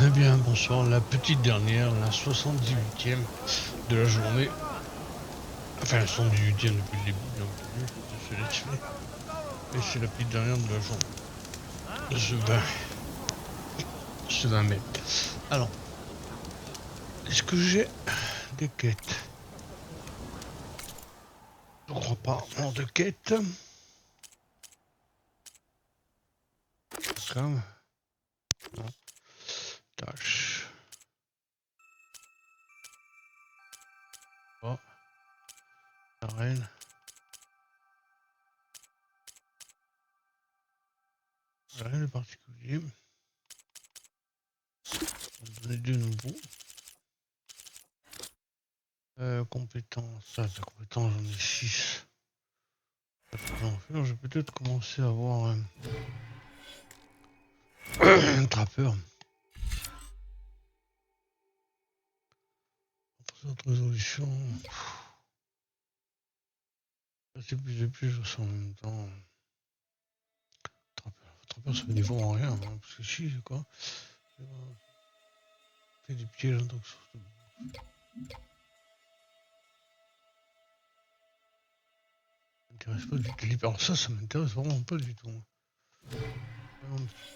Eh bien, bonsoir, la petite dernière, la 78e de la journée. Enfin, la 78e depuis le début, bien entendu, de ce let's play. Et c'est la petite dernière de la journée. Ce 20 mai. Alors, est-ce que j'ai des quêtes? Je crois pas. Non, de quêtes. Comme. Non. Tâche. Oh. Arène. Rien de particulier. On va donner deux nouveaux. Compétences. Ça, la compétence, j'en ai 6. Je vais peut-être commencer à avoir un trappeur. Autre résolution. C'est plus de plus en même temps. Trappeur, ça fait des vents en rien, hein, parce que si, c'est quoi. Fait des pièges en tant que source de. Ça m'intéresse pas du tout. Alors ça m'intéresse vraiment pas du tout.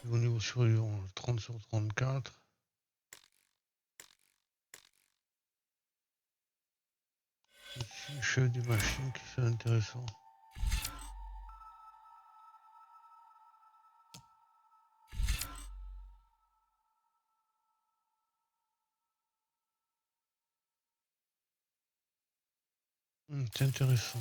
Au niveau survivant, 30 sur 34. Ici, chef des machines qui sont intéressant. C'est intéressant.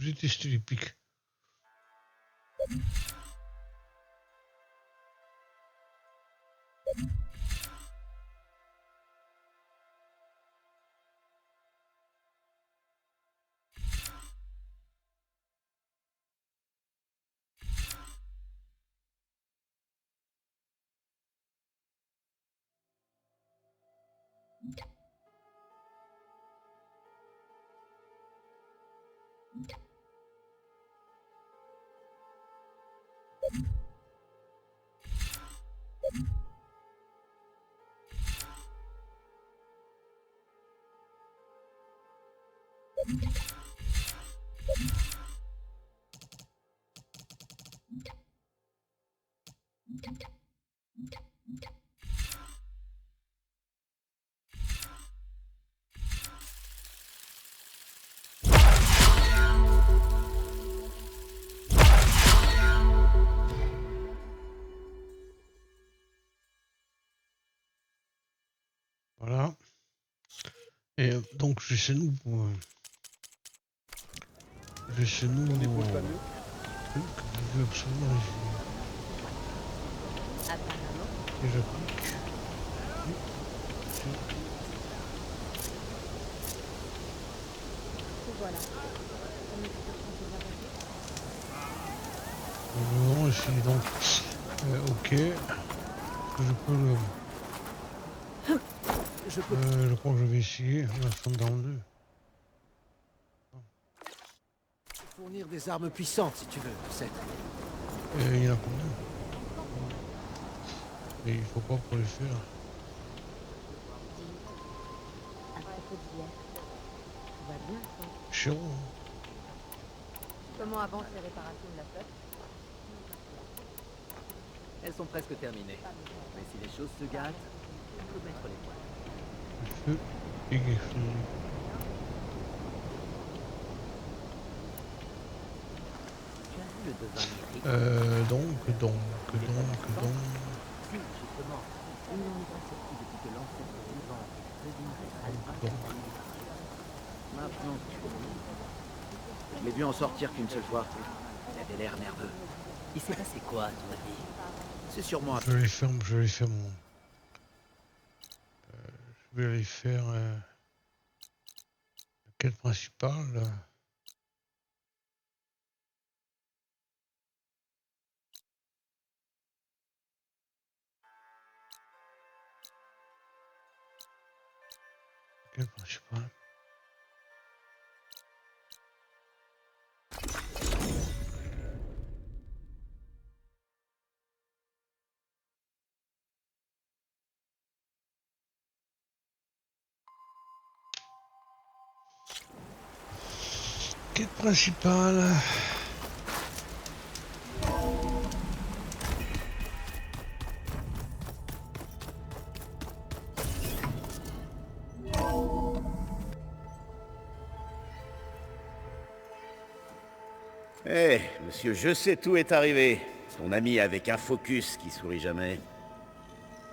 J'ai testé les pics. Voilà. Et donc, j'ai chez nous pour. J'ai chez nous. Truc que je veux absolument essayer. Et j'applique. Voilà. Non, ici donc. Ok. Je peux le. Je crois que je vais essayer. La 142. Fournir des armes puissantes si tu veux, c'est. Il y en a combien? Et il faut quoi pour les faire? À propos d'hier, tout va bien, toi? Chéron, hein. Comment avancent les réparations de la flotte? Elles sont presque terminées. Mais si les choses se gâtent, on peut mettre les points. Le feu et quelque chose. Tu as vu le devin lyrique Donc. Si, justement. Il n'en est pas sorti depuis que l'ancêtre vivant devinerait Donc. Maintenant que tu le dis. Je l'ai vu en sortir qu'une seule fois. Il avait l'air nerveux. Il s'est passé quoi, à ton avis? C'est sûrement un... Je vais aller faire mon. Je vais aller faire la quête principale. Là. Quête principale. Quête principale. Hé, monsieur, je sais tout est arrivé. Ton ami avec un focus qui sourit jamais.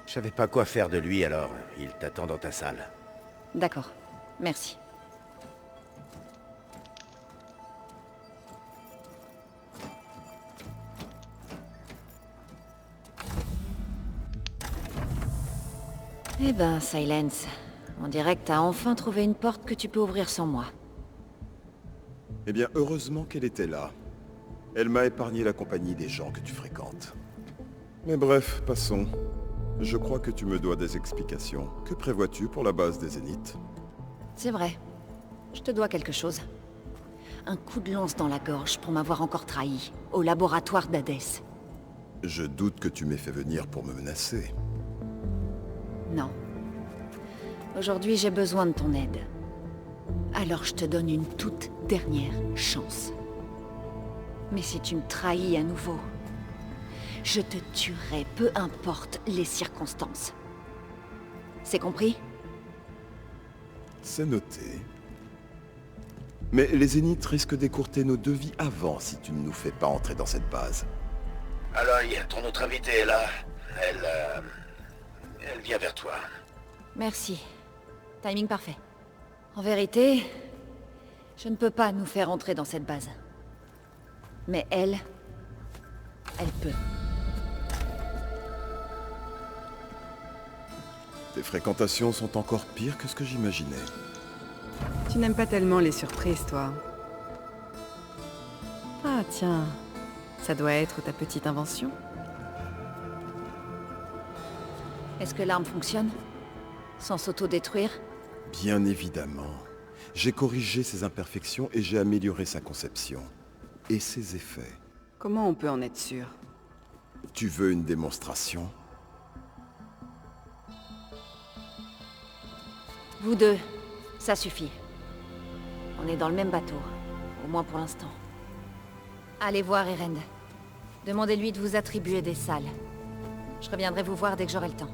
Je savais pas quoi faire de lui alors. Il t'attend dans ta salle. D'accord. Merci. Eh ben, Silence. On dirait que t'as enfin trouvé une porte que tu peux ouvrir sans moi. Eh bien, heureusement qu'elle était là. Elle m'a épargné la compagnie des gens que tu fréquentes. Mais bref, passons. Je crois que tu me dois des explications. Que prévois-tu pour la base des Zéniths? C'est vrai. Je te dois quelque chose. Un coup de lance dans la gorge pour m'avoir encore trahi, au laboratoire d'Hadès. Je doute que tu m'aies fait venir pour me menacer. Non. Aujourd'hui, j'ai besoin de ton aide. Alors je te donne une toute dernière chance. Mais si tu me trahis à nouveau, je te tuerai, peu importe les circonstances. C'est compris? C'est noté. Mais les Zéniths risquent d'écourter nos deux vies avant si tu ne nous fais pas entrer dans cette base. Aloy, ton autre invitée est là. Elle vient vers toi. Merci. Timing parfait. En vérité, je ne peux pas nous faire entrer dans cette base. Mais elle peut. Tes fréquentations sont encore pires que ce que j'imaginais. Tu n'aimes pas tellement les surprises, toi. Ah tiens, ça doit être ta petite invention. Est-ce que l'arme fonctionne? Sans s'auto-détruire? Bien évidemment. J'ai corrigé ses imperfections et j'ai amélioré sa conception. Et ses effets. Comment on peut en être sûr? Tu veux une démonstration? Vous deux, ça suffit. On est dans le même bateau, au moins pour l'instant. Allez voir Erend. Demandez-lui de vous attribuer des salles. Je reviendrai vous voir dès que j'aurai le temps.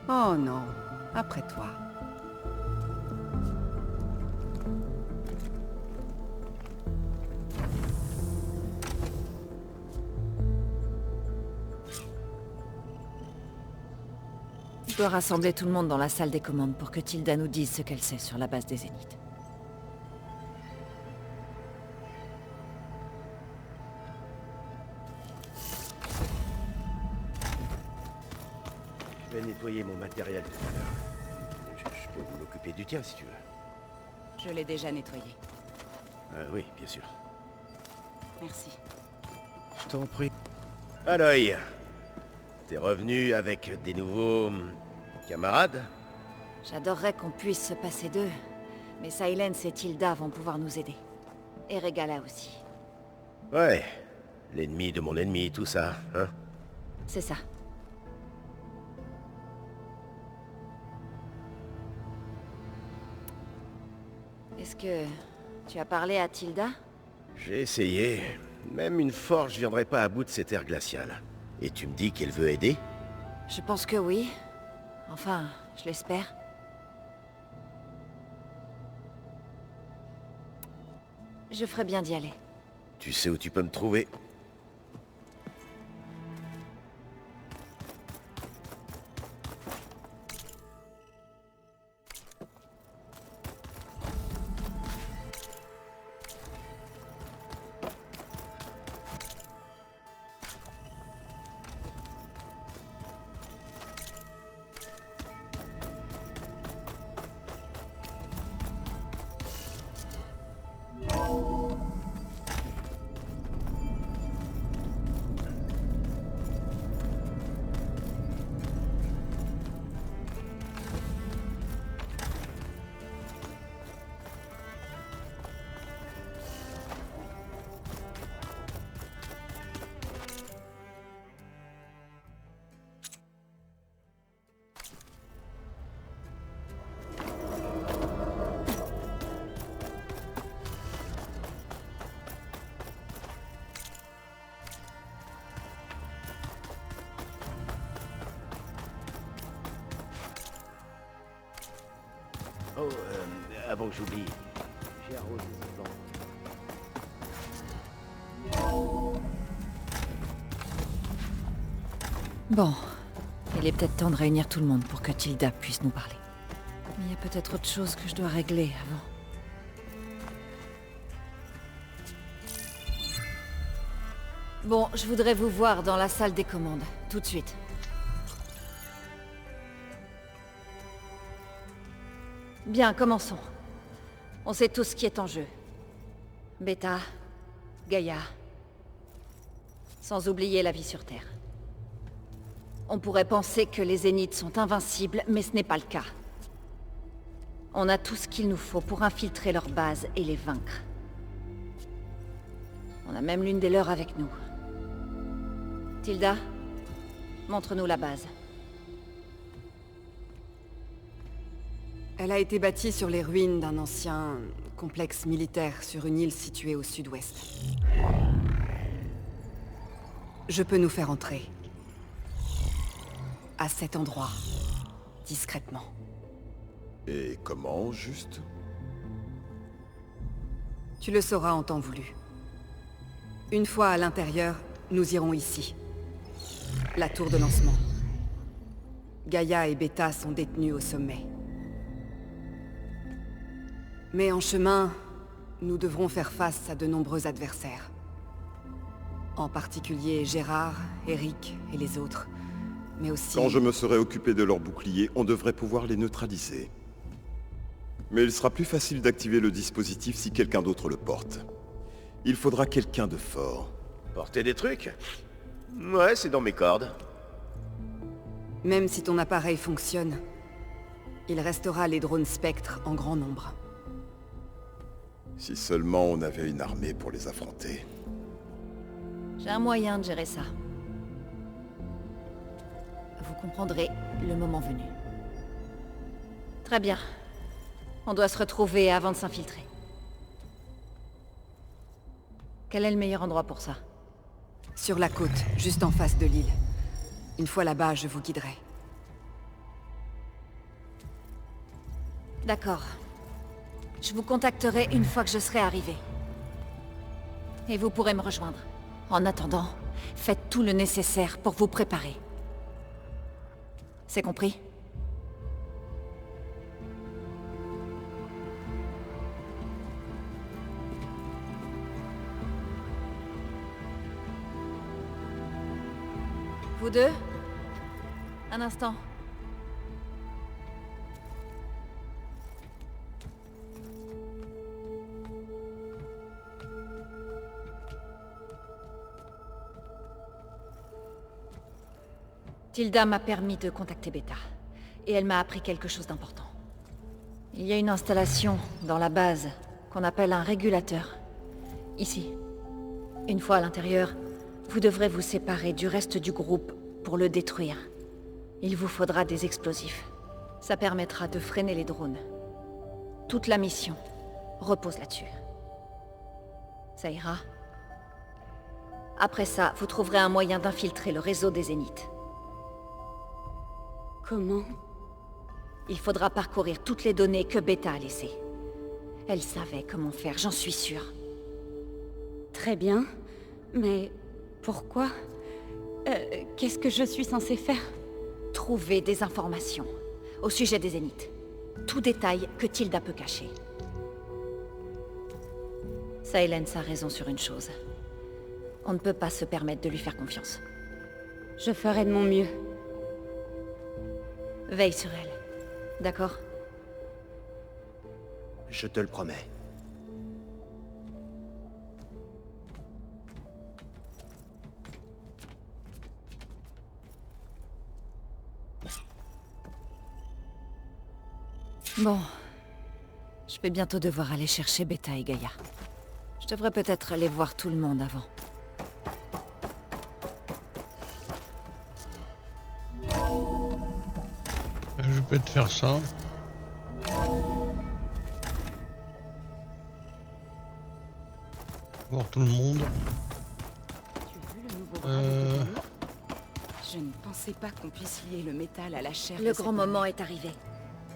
Oh non, après toi. Je dois rassembler tout le monde dans la salle des commandes pour que Tilda nous dise ce qu'elle sait sur la base des Zéniths. Je vais nettoyer mon matériel tout à l'heure. Je peux vous m'occuper du tien si tu veux. Je l'ai déjà nettoyé. Oui, bien sûr. Merci. Je t'en prie. Aloy, t'es revenu avec des nouveaux... camarades? J'adorerais qu'on puisse se passer d'eux, mais Silence et Tilda vont pouvoir nous aider. Et Regala aussi. Ouais, l'ennemi de mon ennemi, tout ça, hein? C'est ça. Est-ce que tu as parlé à Tilda? J'ai essayé. Même une forge viendrait pas à bout de cette ère glaciale. Et tu me dis qu'elle veut aider? Je pense que oui. Enfin, je l'espère. Je ferais bien d'y aller. Tu sais où tu peux me trouver? Oh, avant que j'oublie, j'ai arrosé ces plantes. Bon, il est peut-être temps de réunir tout le monde pour que Tilda puisse nous parler. Mais il y a peut-être autre chose que je dois régler avant. Bon, je voudrais vous voir dans la salle des commandes, tout de suite. Bien, commençons. On sait tous ce qui est en jeu. Beta, Gaïa. Sans oublier la vie sur Terre. On pourrait penser que les Zéniths sont invincibles, mais ce n'est pas le cas. On a tout ce qu'il nous faut pour infiltrer leur base et les vaincre. On a même l'une des leurs avec nous. Tilda, montre-nous la base. Elle a été bâtie sur les ruines d'un ancien complexe militaire sur une île située au sud-ouest. Je peux nous faire entrer. À cet endroit. Discrètement. Et comment, juste? Tu le sauras en temps voulu. Une fois à l'intérieur, nous irons ici. La tour de lancement. Gaïa et Beta sont détenus au sommet. Mais en chemin, nous devrons faire face à de nombreux adversaires. En particulier Gérard, Eric et les autres. Mais aussi... Quand je me serai occupé de leurs boucliers, on devrait pouvoir les neutraliser. Mais il sera plus facile d'activer le dispositif si quelqu'un d'autre le porte. Il faudra quelqu'un de fort. Porter des trucs? Ouais, c'est dans mes cordes. Même si ton appareil fonctionne, il restera les drones Spectre en grand nombre. Si seulement on avait une armée pour les affronter. J'ai un moyen de gérer ça. Vous comprendrez le moment venu. Très bien. On doit se retrouver avant de s'infiltrer. Quel est le meilleur endroit pour ça? Sur la côte, juste en face de l'île. Une fois là-bas, je vous guiderai. D'accord. Je vous contacterai une fois que je serai arrivé. Et vous pourrez me rejoindre. En attendant, faites tout le nécessaire pour vous préparer. C'est compris? Vous deux? Un instant. Tilda m'a permis de contacter Beta. Et elle m'a appris quelque chose d'important. Il y a une installation dans la base qu'on appelle un régulateur. Ici. Une fois à l'intérieur, vous devrez vous séparer du reste du groupe pour le détruire. Il vous faudra des explosifs. Ça permettra de freiner les drones. Toute la mission repose là-dessus. Ça ira. Après ça, vous trouverez un moyen d'infiltrer le réseau des Zéniths. Comment? Il faudra parcourir toutes les données que Beta a laissées. Elle savait comment faire, j'en suis sûre. Très bien. Mais pourquoi? Qu'est-ce que je suis censée faire? Trouver des informations au sujet des Zéniths. Tout détail que Tilda peut cacher. Silence a raison sur une chose. On ne peut pas se permettre de lui faire confiance. Je ferai de mon mieux. Veille sur elle. D'accord? Je te le promets. Bon. Je vais bientôt devoir aller chercher Beta et Gaïa. Je devrais peut-être aller voir tout le monde avant. Je peux te faire ça. Voir tout le monde. Tu as vu le nouveau bras de Tony? Je ne pensais pas qu'on puisse lier le métal à la chair. Le grand moment est arrivé.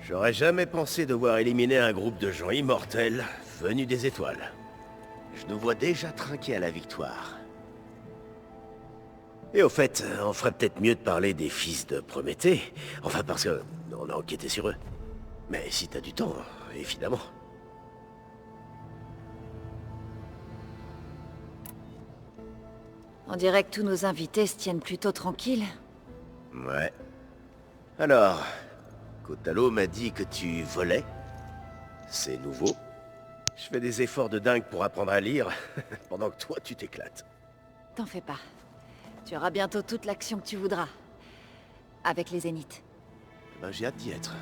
J'aurais jamais pensé devoir éliminer un groupe de gens immortels venus des étoiles. Je nous vois déjà trinquer à la victoire. Et au fait, on ferait peut-être mieux de parler des fils de Prométhée. Enfin, parce que on a enquêté sur eux. Mais si t'as du temps, évidemment. On dirait que tous nos invités se tiennent plutôt tranquilles. Ouais. Alors, Kotalo m'a dit que tu volais. C'est nouveau. Je fais des efforts de dingue pour apprendre à lire, pendant que toi tu t'éclates. T'en fais pas. Tu auras bientôt toute l'action que tu voudras. Avec les Zéniths. Ben, j'ai hâte d'y être.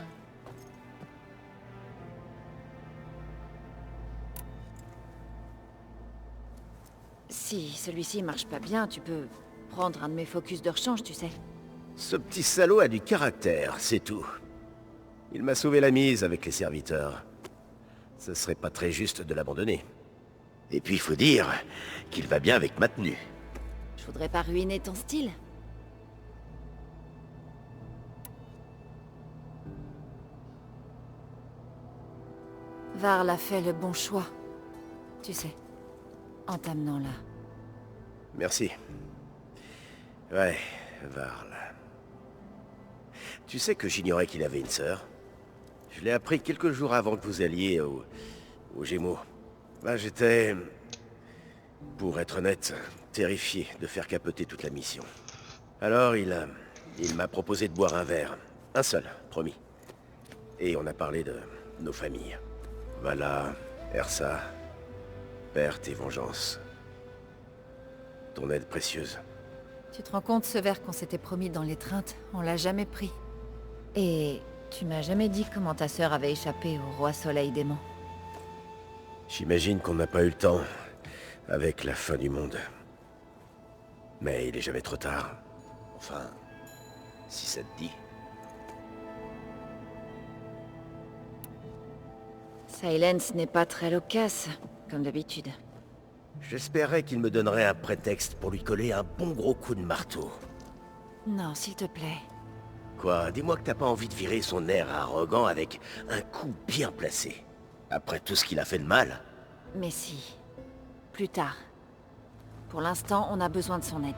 Si celui-ci marche pas bien, tu peux prendre un de mes focus de rechange, tu sais. Ce petit salaud a du caractère, c'est tout. Il m'a sauvé la mise avec les serviteurs. Ce serait pas très juste de l'abandonner. Et puis il faut dire qu'il va bien avec ma tenue. Je voudrais pas ruiner ton style. Varl a fait le bon choix. Tu sais, en t'amenant là. Merci. Ouais, Varl. Tu sais que j'ignorais qu'il avait une sœur. Je l'ai appris quelques jours avant que vous alliez aux Gémeaux. Ben, j'étais, pour être honnête, terrifié de faire capoter toute la mission. Alors il m'a proposé de boire un verre. Un seul, promis. Et on a parlé de nos familles. Vala, Ersa, perte et vengeance. Ton aide précieuse. Tu te rends compte, ce verre qu'on s'était promis dans l'étreinte, on l'a jamais pris. Et tu m'as jamais dit comment ta sœur avait échappé au roi soleil démon. J'imagine qu'on n'a pas eu le temps, avec la fin du monde. Mais il est jamais trop tard. Enfin, si ça te dit. Silence n'est pas très loquace, comme d'habitude. J'espérais qu'il me donnerait un prétexte pour lui coller un bon gros coup de marteau. Non, s'il te plaît. Quoi, dis-moi que t'as pas envie de virer son air arrogant avec un coup bien placé. Après tout ce qu'il a fait de mal. Mais si. Plus tard. Pour l'instant, on a besoin de son aide.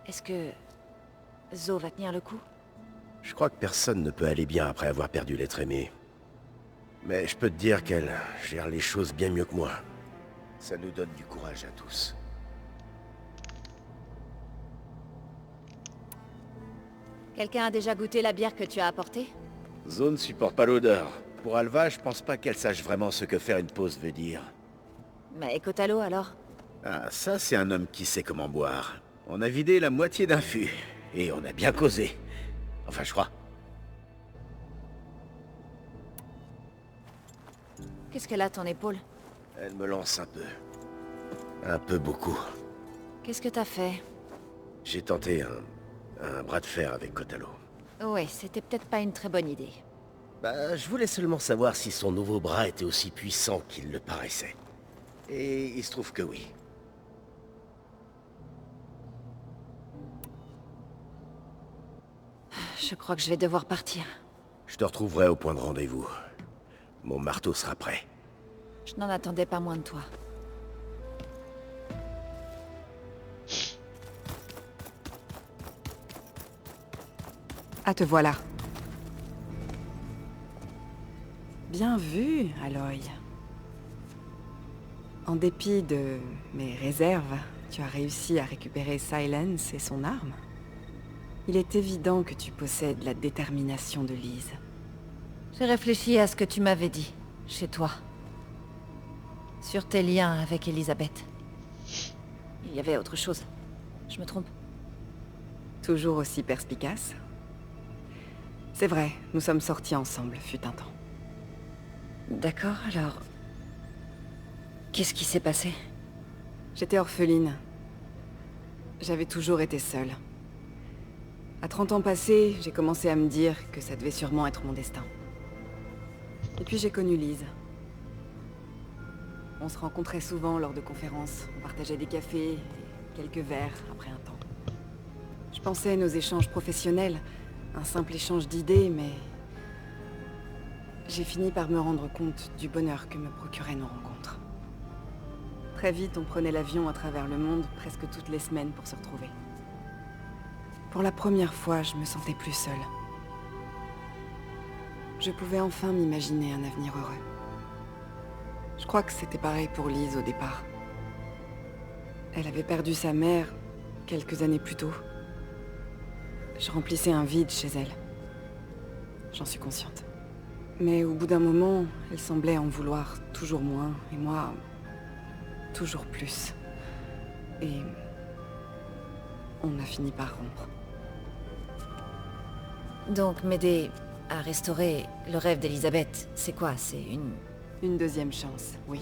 Est-ce que Zo va tenir le coup? Je crois que personne ne peut aller bien après avoir perdu l'être aimé. Mais je peux te dire qu'elle gère les choses bien mieux que moi. Ça nous donne du courage à tous. Quelqu'un a déjà goûté la bière que tu as apportée? Zo ne supporte pas l'odeur. Pour Alva, je pense pas qu'elle sache vraiment ce que faire une pause veut dire. Mais Kotalo alors? Ah, ça c'est un homme qui sait comment boire. On a vidé la moitié d'un fût. Et on a bien causé. Enfin, je crois. Qu'est-ce qu'elle a à ton épaule? Elle me lance un peu. Un peu beaucoup. Qu'est-ce que t'as fait? J'ai tenté un bras de fer avec Kotalo. Ouais, c'était peut-être pas une très bonne idée. Bah, je voulais seulement savoir si son nouveau bras était aussi puissant qu'il le paraissait. Et il se trouve que oui. Je crois que je vais devoir partir. Je te retrouverai au point de rendez-vous. Mon marteau sera prêt. Je n'en attendais pas moins de toi. Ah, te voilà. Bien vu, Aloy. En dépit de mes réserves, tu as réussi à récupérer Silence et son arme. Il est évident que tu possèdes la détermination de Lise. J'ai réfléchi à ce que tu m'avais dit, chez toi. Sur tes liens avec Elisabeth. Il y avait autre chose. Je me trompe? Toujours aussi perspicace. C'est vrai, nous sommes sortis ensemble, fut un temps. D'accord, alors... Qu'est-ce qui s'est passé? J'étais orpheline. J'avais toujours été seule. À 30 ans passés, j'ai commencé à me dire que ça devait sûrement être mon destin. Et puis j'ai connu Lise. On se rencontrait souvent lors de conférences, on partageait des cafés, et quelques verres après un temps. Je pensais à nos échanges professionnels, un simple échange d'idées, mais... j'ai fini par me rendre compte du bonheur que me procuraient nos rencontres. Très vite, on prenait l'avion à travers le monde, presque toutes les semaines pour se retrouver. Pour la première fois, je me sentais plus seule. Je pouvais enfin m'imaginer un avenir heureux. Je crois que c'était pareil pour Lise au départ. Elle avait perdu sa mère quelques années plus tôt. Je remplissais un vide chez elle. J'en suis consciente. Mais au bout d'un moment, elle semblait en vouloir toujours moins, et moi, toujours plus. Et on a fini par rompre. Donc, m'aider à restaurer le rêve d'Elisabeth, c'est quoi? C'est Une deuxième chance, oui.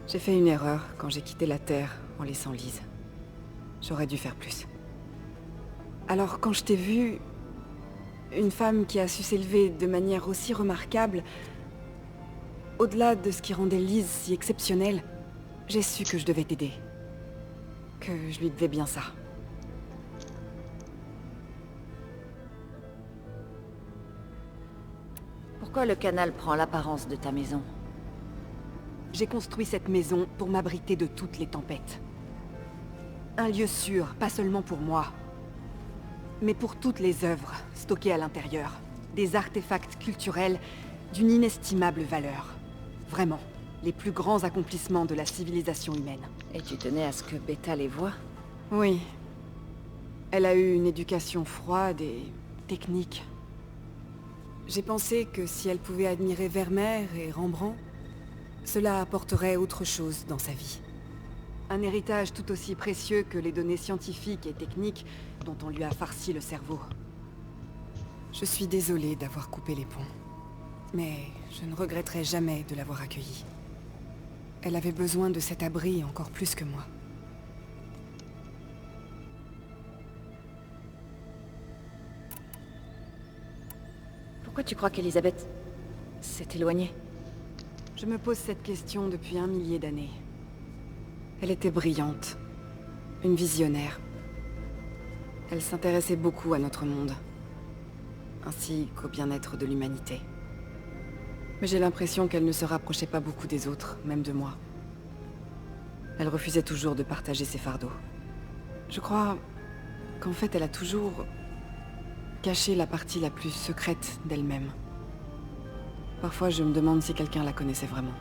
J'ai fait une erreur quand j'ai quitté la Terre en laissant Lise. J'aurais dû faire plus. Alors quand je t'ai vue, une femme qui a su s'élever de manière aussi remarquable, au-delà de ce qui rendait Lise si exceptionnelle, j'ai su que je devais t'aider. Que je lui devais bien ça. Pourquoi le canal prend l'apparence de ta maison? J'ai construit cette maison pour m'abriter de toutes les tempêtes. Un lieu sûr, pas seulement pour moi, mais pour toutes les œuvres stockées à l'intérieur. Des artefacts culturels d'une inestimable valeur. Vraiment, les plus grands accomplissements de la civilisation humaine. Et tu tenais à ce que Beta les voie? Oui. Elle a eu une éducation froide et technique. J'ai pensé que si elle pouvait admirer Vermeer et Rembrandt, cela apporterait autre chose dans sa vie. Un héritage tout aussi précieux que les données scientifiques et techniques dont on lui a farci le cerveau. Je suis désolée d'avoir coupé les ponts, mais je ne regretterai jamais de l'avoir accueillie. Elle avait besoin de cet abri encore plus que moi. Pourquoi tu crois qu'Elisabeth s'est éloignée? Je me pose cette question depuis 1 millier d'années. Elle était brillante, une visionnaire. Elle s'intéressait beaucoup à notre monde, ainsi qu'au bien-être de l'humanité. Mais j'ai l'impression qu'elle ne se rapprochait pas beaucoup des autres, même de moi. Elle refusait toujours de partager ses fardeaux. Je crois qu'en fait elle a toujours caché la partie la plus secrète d'elle-même. Parfois je me demande si quelqu'un la connaissait vraiment.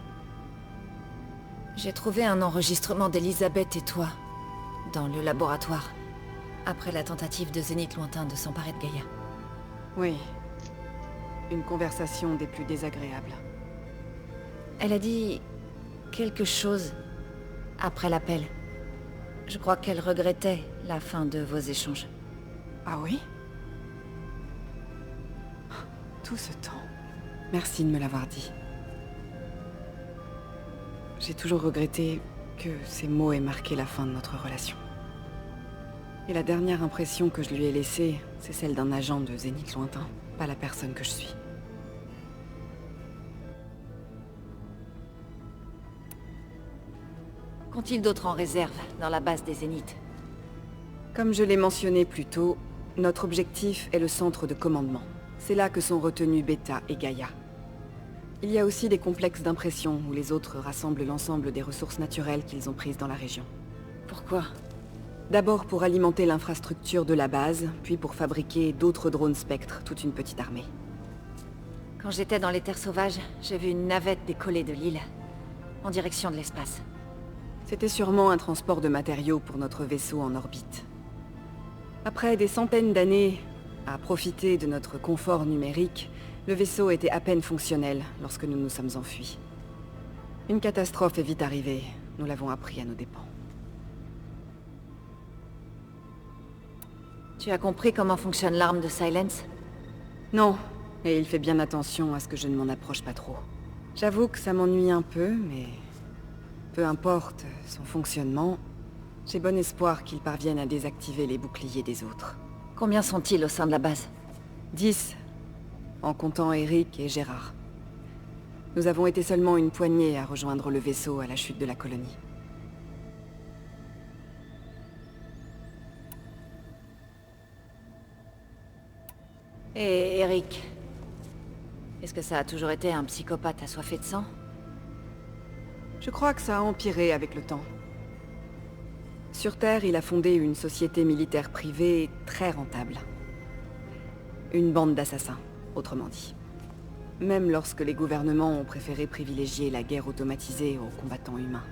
J'ai trouvé un enregistrement d'Elisabeth et toi, dans le laboratoire, après la tentative de Zénith lointain de s'emparer de Gaïa. Oui. Une conversation des plus désagréables. Elle a dit quelque chose après l'appel. Je crois qu'elle regrettait la fin de vos échanges. Ah oui? Tout ce temps. Merci de me l'avoir dit. J'ai toujours regretté que ces mots aient marqué la fin de notre relation. Et la dernière impression que je lui ai laissée, c'est celle d'un agent de Zénith lointain, pas la personne que je suis. Qu'ont-ils d'autre en réserve dans la base des Zéniths? Comme je l'ai mentionné plus tôt, notre objectif est le centre de commandement. C'est là que sont retenus Beta et Gaïa. Il y a aussi des complexes d'impression où les autres rassemblent l'ensemble des ressources naturelles qu'ils ont prises dans la région. Pourquoi? D'abord pour alimenter l'infrastructure de la base, puis pour fabriquer d'autres drones Spectre, toute une petite armée. Quand j'étais dans les terres sauvages, j'ai vu une navette décoller de l'île, en direction de l'espace. C'était sûrement un transport de matériaux pour notre vaisseau en orbite. Après des centaines d'années à profiter de notre confort numérique, le vaisseau était à peine fonctionnel lorsque nous nous sommes enfuis. Une catastrophe est vite arrivée, nous l'avons appris à nos dépens. Tu as compris comment fonctionne l'arme de Silence? Non, et il fait bien attention à ce que je ne m'en approche pas trop. J'avoue que ça m'ennuie un peu, mais... peu importe son fonctionnement, j'ai bon espoir qu'il parvienne à désactiver les boucliers des autres. Combien sont-ils au sein de la base? 10, en comptant Eric et Gérard. Nous avons été seulement une poignée à rejoindre le vaisseau à la chute de la colonie. Et Eric? Est-ce que ça a toujours été un psychopathe assoiffé de sang? Je crois que ça a empiré avec le temps. Sur Terre, il a fondé une société militaire privée très rentable. Une bande d'assassins, autrement dit. Même lorsque les gouvernements ont préféré privilégier la guerre automatisée aux combattants humains.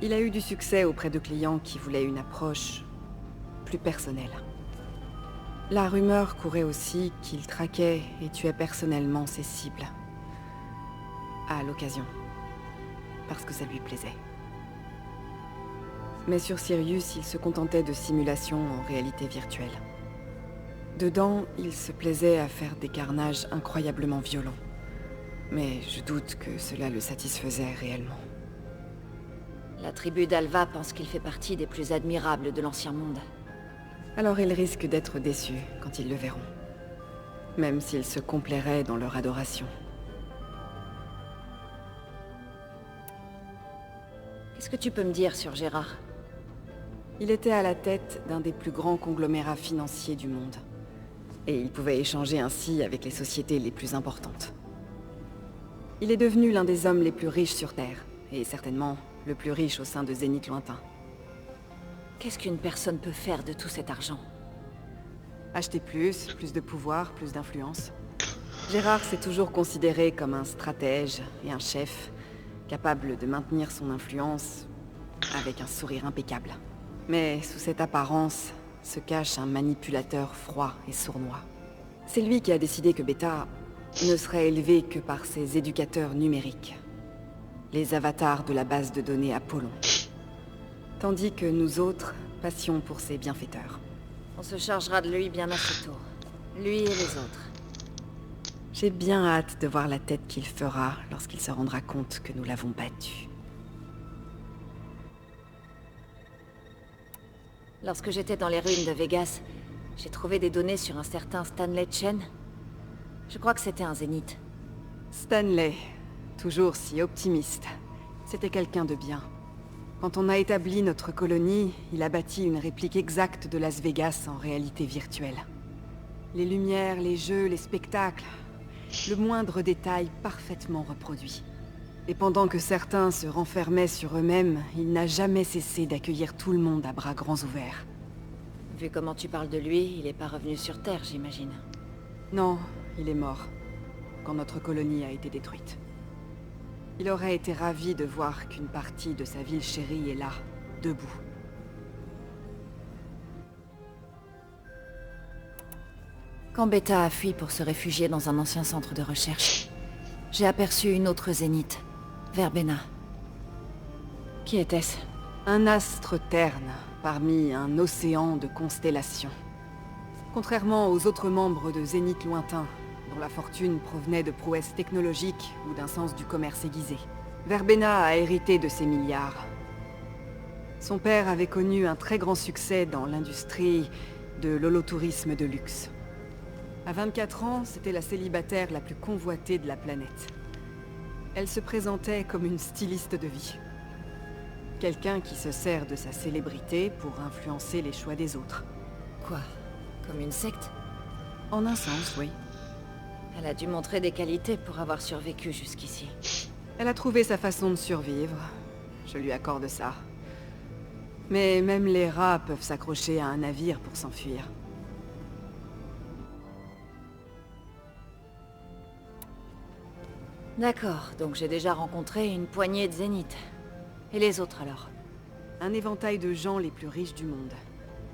Il a eu du succès auprès de clients qui voulaient une approche plus personnelle. La rumeur courait aussi qu'il traquait et tuait personnellement ses cibles. À l'occasion. Parce que ça lui plaisait. Mais sur Sirius, il se contentait de simulations en réalité virtuelle. Dedans, il se plaisait à faire des carnages incroyablement violents. Mais je doute que cela le satisfaisait réellement. La tribu d'Alva pense qu'il fait partie des plus admirables de l'Ancien Monde. Alors ils risquent d'être déçus quand ils le verront. Même s'ils se complairaient dans leur adoration. Qu'est-ce que tu peux me dire sur Gérard? Il était à la tête d'un des plus grands conglomérats financiers du monde. Et il pouvait échanger ainsi avec les sociétés les plus importantes. Il est devenu l'un des hommes les plus riches sur Terre, et certainement le plus riche au sein de Zénith Lointain. Qu'est-ce qu'une personne peut faire de tout cet argent? Acheter plus de pouvoir, plus d'influence. Gérard s'est toujours considéré comme un stratège et un chef, capable de maintenir son influence avec un sourire impeccable. Mais sous cette apparence se cache un manipulateur froid et sournois. C'est lui qui a décidé que Beta ne serait élevé que par ses éducateurs numériques. Les avatars de la base de données Apollon. Tandis que nous autres passions pour ses bienfaiteurs. On se chargera de lui bien assez tôt. Lui et les autres. J'ai bien hâte de voir la tête qu'il fera lorsqu'il se rendra compte que nous l'avons battu. Lorsque j'étais dans les ruines de Vegas, j'ai trouvé des données sur un certain Stanley Chen. Je crois que c'était un Zénith. Stanley, toujours si optimiste. C'était quelqu'un de bien. Quand on a établi notre colonie, il a bâti une réplique exacte de Las Vegas en réalité virtuelle. Les lumières, les jeux, les spectacles, le moindre détail parfaitement reproduit. Et pendant que certains se renfermaient sur eux-mêmes, il n'a jamais cessé d'accueillir tout le monde à bras grands ouverts. Vu comment tu parles de lui, il est pas revenu sur Terre, j'imagine. Non, il est mort, quand notre colonie a été détruite. Il aurait été ravi de voir qu'une partie de sa ville chérie est là, debout. Quand Beta a fui pour se réfugier dans un ancien centre de recherche, j'ai aperçu une autre Zénith, Verbena. Qui était-ce? Un astre terne, parmi un océan de constellations. Contrairement aux autres membres de Zénith Lointain, dont la fortune provenait de prouesses technologiques ou d'un sens du commerce aiguisé. Verbena a hérité de ses milliards. Son père avait connu un très grand succès dans l'industrie de l'holotourisme de luxe. À 24 ans, c'était la célibataire la plus convoitée de la planète. Elle se présentait comme une styliste de vie. Quelqu'un qui se sert de sa célébrité pour influencer les choix des autres. Quoi? Comme une secte? En un sens, oui. Elle a dû montrer des qualités pour avoir survécu jusqu'ici. Elle a trouvé sa façon de survivre. Je lui accorde ça. Mais même les rats peuvent s'accrocher à un navire pour s'enfuir. D'accord, donc j'ai déjà rencontré une poignée de Zénith. Et les autres alors? Un éventail de gens les plus riches du monde.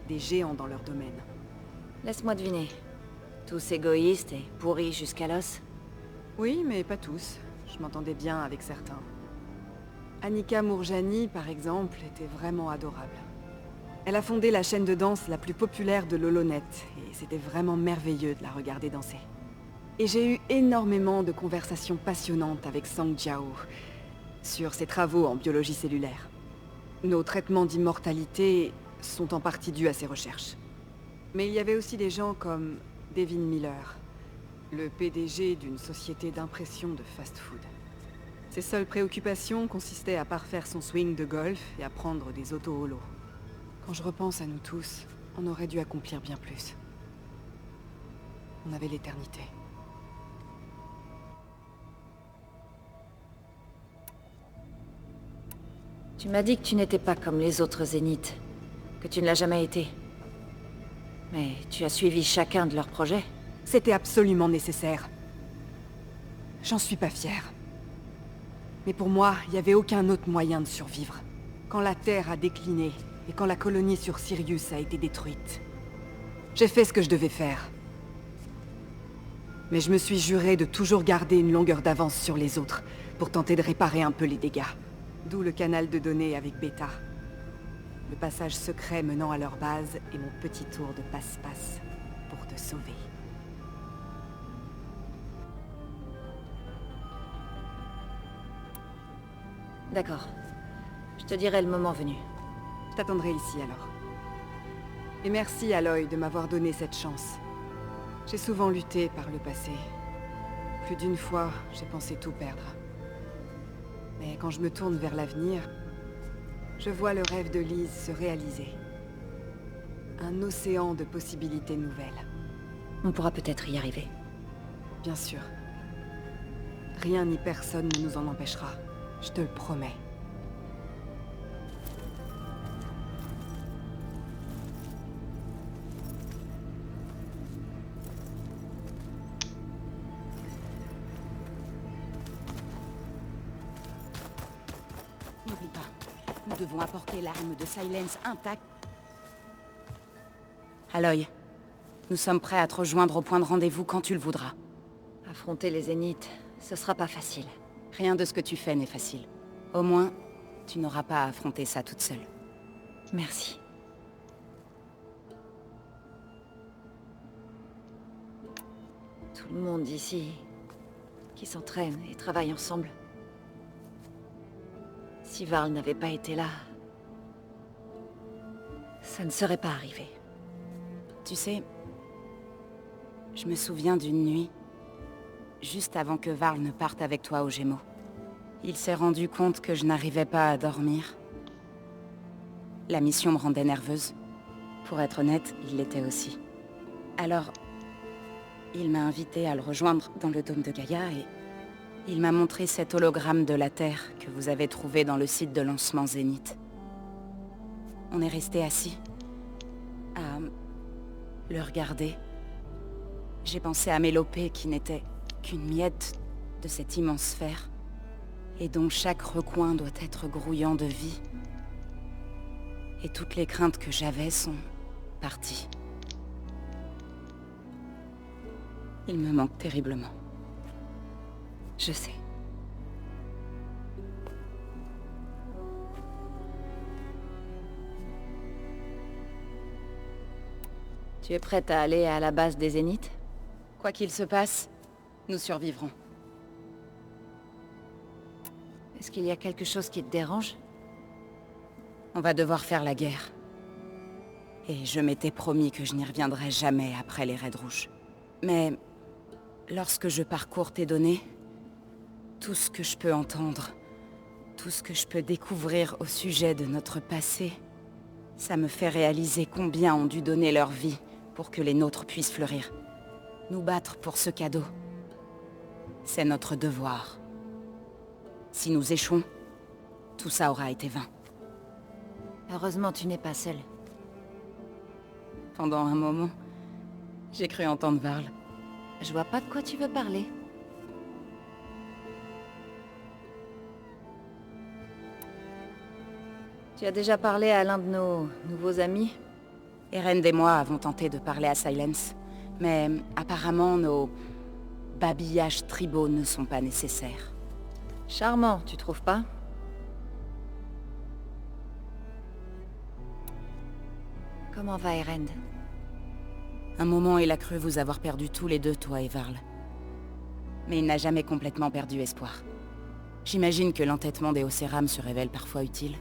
Des géants dans leur domaine. Laisse-moi deviner. Tous égoïstes et pourris jusqu'à l'os? Oui, mais pas tous. Je m'entendais bien avec certains. Annika Mourjani, par exemple, était vraiment adorable. Elle a fondé la chaîne de danse la plus populaire de l'Holonet, et c'était vraiment merveilleux de la regarder danser. Et j'ai eu énormément de conversations passionnantes avec Sang Jiao, sur ses travaux en biologie cellulaire. Nos traitements d'immortalité sont en partie dus à ses recherches. Mais il y avait aussi des gens comme Devin Miller, le PDG d'une société d'impression de fast-food. Ses seules préoccupations consistaient à parfaire son swing de golf et à prendre des auto-holos. Quand je repense à nous tous, on aurait dû accomplir bien plus. On avait l'éternité. Tu m'as dit que tu n'étais pas comme les autres Zéniths, que tu ne l'as jamais été. Mais tu as suivi chacun de leurs projets. C'était absolument nécessaire. J'en suis pas fière. Mais pour moi, il n'y avait aucun autre moyen de survivre. Quand la Terre a décliné, et quand la colonie sur Sirius a été détruite, j'ai fait ce que je devais faire. Mais je me suis juré de toujours garder une longueur d'avance sur les autres, pour tenter de réparer un peu les dégâts. D'où le canal de données avec Beta. Le passage secret menant à leur base et mon petit tour de passe-passe pour te sauver. D'accord. Je te dirai le moment venu. Je t'attendrai ici alors. Et merci Aloy de m'avoir donné cette chance. J'ai souvent lutté par le passé. Plus d'une fois, j'ai pensé tout perdre. Mais quand je me tourne vers l'avenir, je vois le rêve de Lise se réaliser. Un océan de possibilités nouvelles. On pourra peut-être y arriver. Bien sûr. Rien ni personne ne nous en empêchera. Je te le promets. N'oublie pas, nous devons apporter l'arme de Silence intacte. Aloy, nous sommes prêts à te rejoindre au point de rendez-vous quand tu le voudras. Affronter les Zéniths, ce sera pas facile. Rien de ce que tu fais n'est facile. Au moins, tu n'auras pas à affronter ça toute seule. Merci. Tout le monde ici, qui s'entraîne et travaille ensemble. Si Varl n'avait pas été là, ça ne serait pas arrivé. Tu sais, je me souviens d'une nuit, juste avant que Varl ne parte avec toi aux Gémeaux. Il s'est rendu compte que je n'arrivais pas à dormir. La mission me rendait nerveuse. Pour être honnête, il l'était aussi. Alors, il m'a invité à le rejoindre dans le dôme de Gaïa et il m'a montré cet hologramme de la Terre que vous avez trouvé dans le site de lancement Zénith. On est resté assis, à le regarder. J'ai pensé à Mélopée qui n'était qu'une miette de cette immense sphère et dont chaque recoin doit être grouillant de vie. Et toutes les craintes que j'avais sont parties. Il me manque terriblement. Je sais. Tu es prête à aller à la base des Zéniths? Quoi qu'il se passe, nous survivrons. Est-ce qu'il y a quelque chose qui te dérange? On va devoir faire la guerre. Et je m'étais promis que je n'y reviendrai jamais après les Raids Rouges. Mais lorsque je parcours tes données, tout ce que je peux entendre, tout ce que je peux découvrir au sujet de notre passé, ça me fait réaliser combien ont dû donner leur vie pour que les nôtres puissent fleurir. Nous battre pour ce cadeau. C'est notre devoir. Si nous échouons, tout ça aura été vain. Heureusement, tu n'es pas seule. Pendant un moment, j'ai cru entendre Varl. Je vois pas de quoi tu veux parler. Tu as déjà parlé à l'un de nos nouveaux amis? Erend et moi avons tenté de parler à Silence, mais apparemment nos babillages tribaux ne sont pas nécessaires. Charmant, tu trouves pas? Comment va Erend? Un moment, il a cru vous avoir perdu tous les deux, toi et Varl. Mais il n'a jamais complètement perdu espoir. J'imagine que l'entêtement des Océram se révèle parfois utile.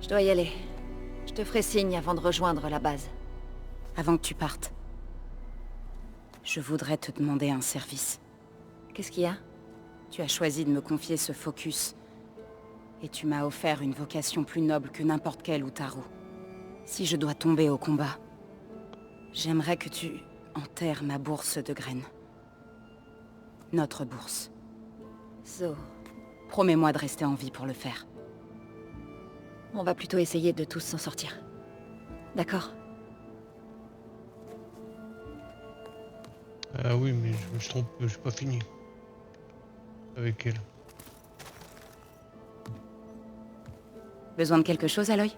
Je dois y aller. Je te ferai signe avant de rejoindre la base. Avant que tu partes, je voudrais te demander un service. Qu'est-ce qu'il y a? Tu as choisi de me confier ce focus, et tu m'as offert une vocation plus noble que n'importe quel Utaru. Si je dois tomber au combat, j'aimerais que tu enterres ma bourse de graines. Notre bourse. Zo, Promets-moi de rester en vie pour le faire. on va plutôt essayer de tous s'en sortir. D'accord? Ah oui, mais je me suis trompé, j'ai pas fini. Avec elle. Besoin de quelque chose, Aloy?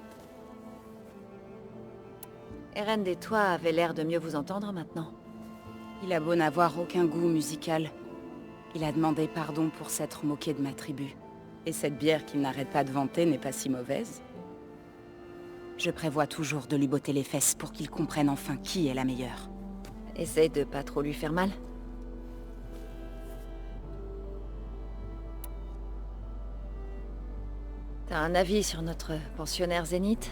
Erend et toi avez l'air de mieux vous entendre maintenant. Il a beau n'avoir aucun goût musical. Il a demandé pardon pour s'être moqué de ma tribu. Et cette bière qu'il n'arrête pas de vanter n'est pas si mauvaise. Je prévois toujours de lui botter les fesses pour qu'il comprenne enfin qui est la meilleure. Essaye de pas trop lui faire mal. T'as un avis sur notre pensionnaire Zénith?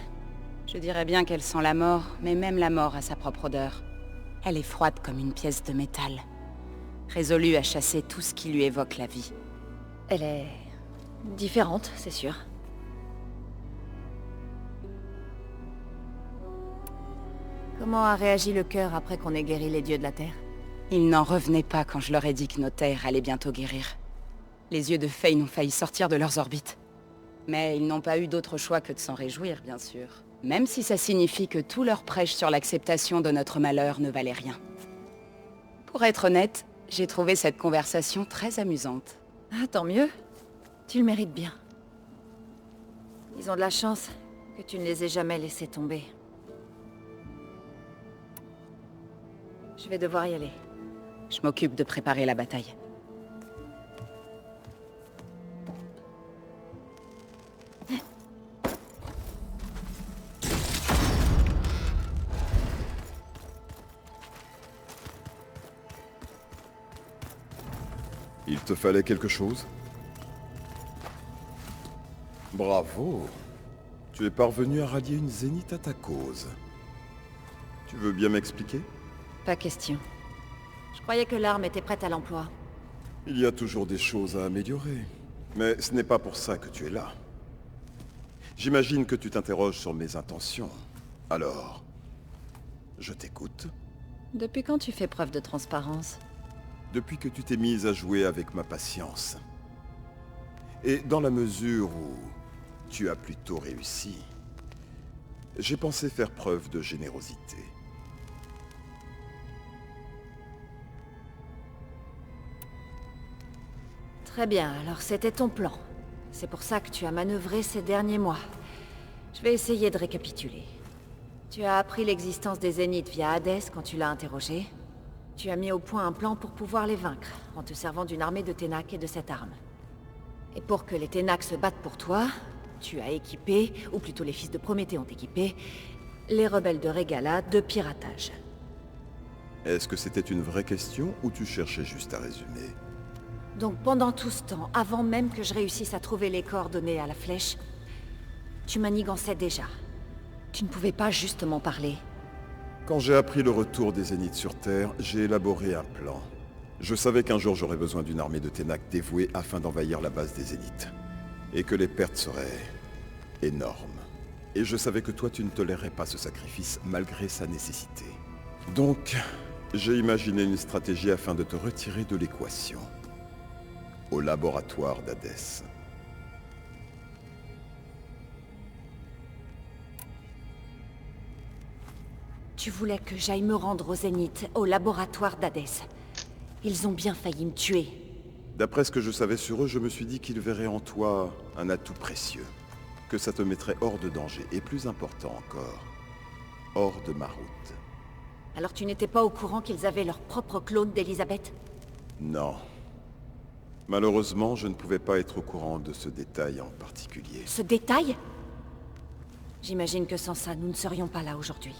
Je dirais bien qu'elle sent la mort, mais même la mort a sa propre odeur. Elle est froide comme une pièce de métal. Résolue à chasser tout ce qui lui évoque la vie. Elle est... différente, c'est sûr. Comment a réagi le cœur après qu'on ait guéri les dieux de la Terre? Ils n'en revenaient pas quand je leur ai dit que nos terres allaient bientôt guérir. Les yeux de Fane ont failli sortir de leurs orbites. Mais ils n'ont pas eu d'autre choix que de s'en réjouir, bien sûr. Même si ça signifie que tout leur prêche sur l'acceptation de notre malheur ne valait rien. Pour être honnête, j'ai trouvé cette conversation très amusante. Ah, tant mieux. Tu le mérites bien. Ils ont de la chance que tu ne les aies jamais laissés tomber. Je vais devoir y aller. Je m'occupe de préparer la bataille. Il te fallait quelque chose? Bravo. Tu es parvenu à rallier une zénith à ta cause. Tu veux bien m'expliquer? Pas question. Je croyais que l'arme était prête à l'emploi. Il y a toujours des choses à améliorer. Mais ce n'est pas pour ça que tu es là. J'imagine que tu t'interroges sur mes intentions. Alors, je t'écoute. Depuis quand tu fais preuve de transparence? Depuis que tu t'es mise à jouer avec ma patience. Et dans la mesure où tu as plutôt réussi, j'ai pensé faire preuve de générosité. Très bien, alors c'était ton plan. C'est pour ça que tu as manœuvré ces derniers mois. Je vais essayer de récapituler. Tu as appris l'existence des Zéniths via Hadès quand tu l'as interrogé. Tu as mis au point un plan pour pouvoir les vaincre, en te servant d'une armée de Ténac et de cette arme. Et pour que les Ténac se battent pour toi, tu as équipé, ou plutôt les fils de Prométhée ont équipé, les rebelles de Régala de piratage. Est-ce que c'était une vraie question ou tu cherchais juste à résumer? Donc pendant tout ce temps, avant même que je réussisse à trouver les coordonnées à la flèche, tu manigançais déjà. Tu ne pouvais pas justement parler. Quand j'ai appris le retour des Zéniths sur Terre, j'ai élaboré un plan. Je savais qu'un jour j'aurais besoin d'une armée de Ténac dévouée afin d'envahir la base des Zéniths. Et que les pertes seraient... énormes. Et je savais que toi tu ne tolérerais pas ce sacrifice malgré sa nécessité. Donc, j'ai imaginé une stratégie afin de te retirer de l'équation. Au laboratoire d'Hadès. Tu voulais que j'aille me rendre aux Zéniths, au laboratoire d'Hadès. Ils ont bien failli me tuer. D'après ce que je savais sur eux, je me suis dit qu'ils verraient en toi un atout précieux. Que ça te mettrait hors de danger, et plus important encore, hors de ma route. Alors tu n'étais pas au courant qu'ils avaient leur propre clone d'Elisabeth? Non. Malheureusement, je ne pouvais pas être au courant de ce détail en particulier. Ce détail? J'imagine que sans ça, nous ne serions pas là aujourd'hui.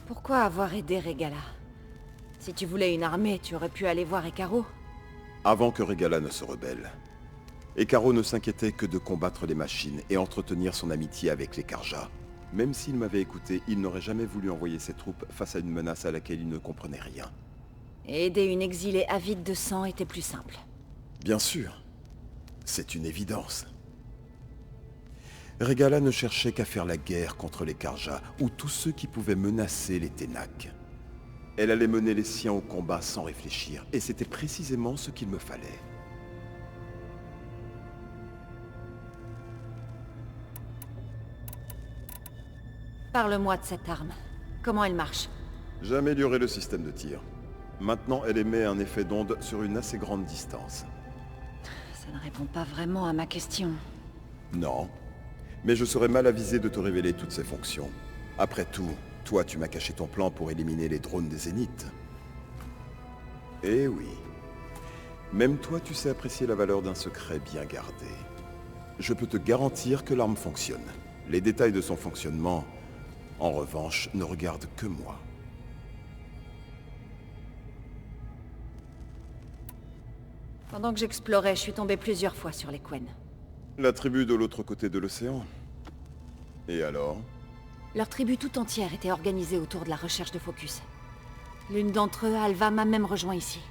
Pourquoi avoir aidé Régala? Si tu voulais une armée, tu aurais pu aller voir Hécaro. Avant que Régala ne se rebelle. Hécaro ne s'inquiétait que de combattre les machines et entretenir son amitié avec les Carja. Même s'il m'avait écouté, il n'aurait jamais voulu envoyer ses troupes face à une menace à laquelle il ne comprenait rien. Et aider une exilée avide de sang était plus simple. Bien sûr. C'est une évidence. Regala ne cherchait qu'à faire la guerre contre les Carja ou tous ceux qui pouvaient menacer les Ténac. Elle allait mener les siens au combat sans réfléchir, et c'était précisément ce qu'il me fallait. Parle-moi de cette arme. Comment elle marche? J'ai amélioré le système de tir. Maintenant, elle émet un effet d'onde sur une assez grande distance. Ça ne répond pas vraiment à ma question. Non. Mais je serais mal avisé de te révéler toutes ses fonctions. Après tout, toi tu m'as caché ton plan pour éliminer les drones des Zéniths. Eh oui. Même toi tu sais apprécier la valeur d'un secret bien gardé. Je peux te garantir que l'arme fonctionne. Les détails de son fonctionnement, en revanche, ne regardent que moi. Pendant que j'explorais, je suis tombé plusieurs fois sur les Quen. La tribu de l'autre côté de l'océan. Et alors? Leur tribu tout entière était organisée autour de la recherche de Focus. L'une d'entre eux, Alva, m'a même rejoint ici.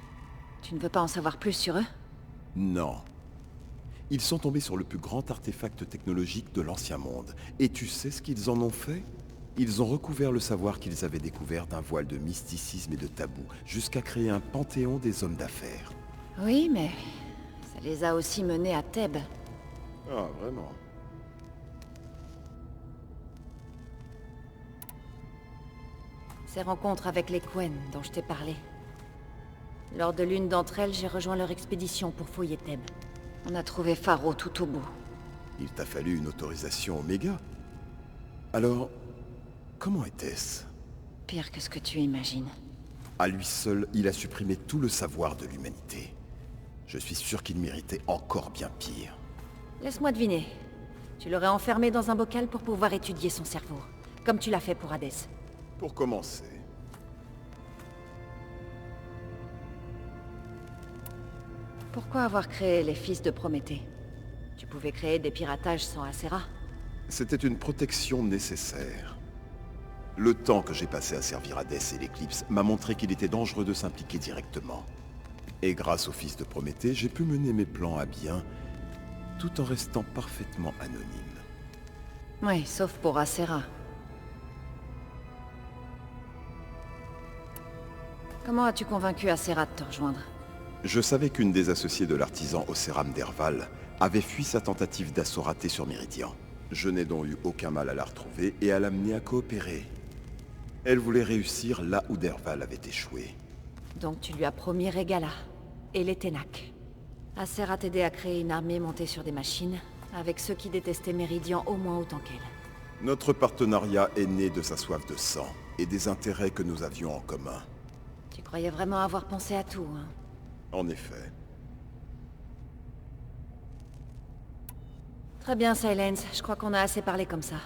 Tu ne veux pas en savoir plus sur eux? Non. Ils sont tombés sur le plus grand artefact technologique de l'Ancien Monde. Et tu sais ce qu'ils en ont fait? Ils ont recouvert le savoir qu'ils avaient découvert d'un voile de mysticisme et de tabou, jusqu'à créer un panthéon des hommes d'affaires. Oui, mais ça les a aussi menés à Thèbes. Ah, vraiment? Ces rencontres avec les Quen dont je t'ai parlé. Lors de l'une d'entre elles, j'ai rejoint leur expédition pour fouiller Thèbes. On a trouvé Pharaoh tout au bout. Il t'a fallu une autorisation Oméga. Alors, comment était-ce? Pire que ce que tu imagines. À lui seul, il a supprimé tout le savoir de l'humanité. Je suis sûr qu'il méritait encore bien pire. Laisse-moi deviner. Tu l'aurais enfermé dans un bocal pour pouvoir étudier son cerveau. Comme tu l'as fait pour Hadès. Pour commencer. Pourquoi avoir créé les fils de Prométhée? Tu pouvais créer des piratages sans Acera. C'était une protection nécessaire. Le temps que j'ai passé à servir Hadès et l'Éclipse m'a montré qu'il était dangereux de s'impliquer directement. Et grâce au fils de Prométhée, j'ai pu mener mes plans à bien, tout en restant parfaitement anonyme. Oui, sauf pour Acera. Comment as-tu convaincu Acera de te rejoindre? Je savais qu'une des associées de l'artisan au Céram d'Herval avait fui sa tentative d'assaut raté sur Méridian. Je n'ai donc eu aucun mal à la retrouver et à l'amener à coopérer. Elle voulait réussir là où Derval avait échoué. Donc tu lui as promis Regala et les Ténac. Acer a t'aidé à créer une armée montée sur des machines, avec ceux qui détestaient Méridian au moins autant qu'elle. Notre partenariat est né de sa soif de sang et des intérêts que nous avions en commun. Tu croyais vraiment avoir pensé à tout, hein? En effet. Très bien, Silence. Je crois qu'on a assez parlé comme ça.